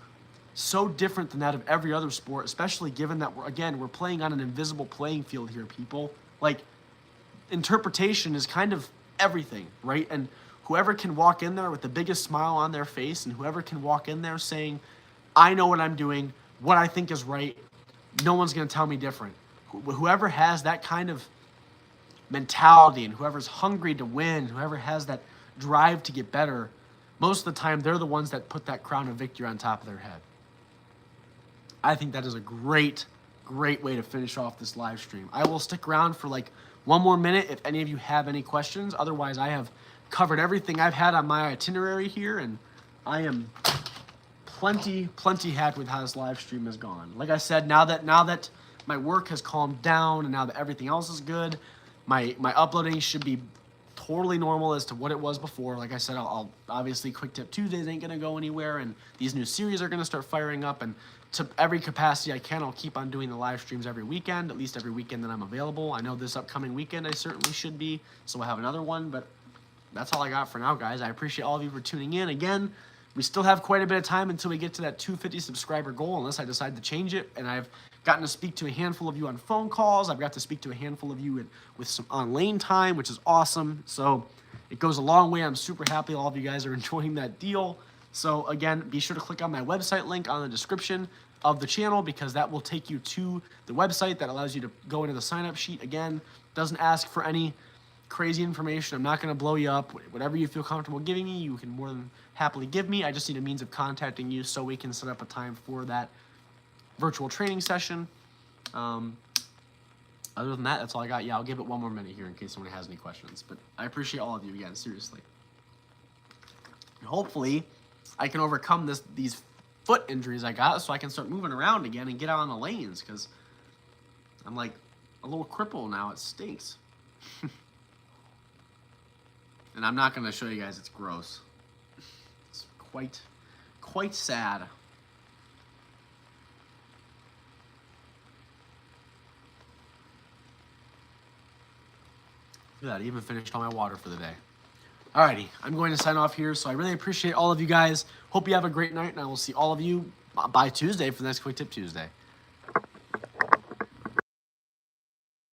so different than that of every other sport, especially given that we're playing on an invisible playing field here, people. Like, interpretation is kind of everything, right? And whoever can walk in there with the biggest smile on their face, and whoever can walk in there saying, I know what I'm doing, what I think is right, no one's going to tell me different. Whoever has that kind of mentality, and whoever's hungry to win, whoever has that drive to get better, most of the time they're the ones that put that crown of victory on top of their head. I think that is a great way to finish off this live stream. I will stick around for like one more minute if any of you have any questions. Otherwise, I have covered everything I've had on my itinerary here, and I am plenty happy with how this live stream has gone. Like I said, now that my work has calmed down, and now that everything else is good, my uploading should be totally normal as to what it was before. Like I said, I'll obviously Quick Tip Tuesdays ain't gonna go anywhere, and these new series are gonna start firing up, and to every capacity I can, I'll keep on doing the live streams every weekend, at least every weekend that I'm available. I know this upcoming weekend I certainly should be, so we'll have another one, but that's all I got for now, guys. I appreciate all of you for tuning in. Again, we still have quite a bit of time until we get to that 250 subscriber goal, unless I decide to change it, and I've gotten to speak to a handful of you on phone calls. I've got to speak to a handful of you with some on-lane time, which is awesome. So it goes a long way. I'm super happy all of you guys are enjoying that deal. So again, be sure to click on my website link on the description of the channel, because that will take you to the website that allows you to go into the sign-up sheet. Again, doesn't ask for any crazy information. I'm not going to blow you up. Whatever you feel comfortable giving me, you can more than happily give me. I just need a means of contacting you so we can set up a time for that virtual training session. Other than that, that's all I got. Yeah, I'll give it one more minute here in case someone has any questions. But I appreciate all of you again, seriously. And hopefully, I can overcome these foot injuries I got, so I can start moving around again and get out on the lanes, because I'm like a little cripple now. It stinks. And I'm not going to show you guys. It's gross. It's quite sad. Look at that. I even finished all my water for the day. Alrighty, I'm going to sign off here. So I really appreciate all of you guys. Hope you have a great night, and I will see all of you by Tuesday for the next Quick Tip Tuesday.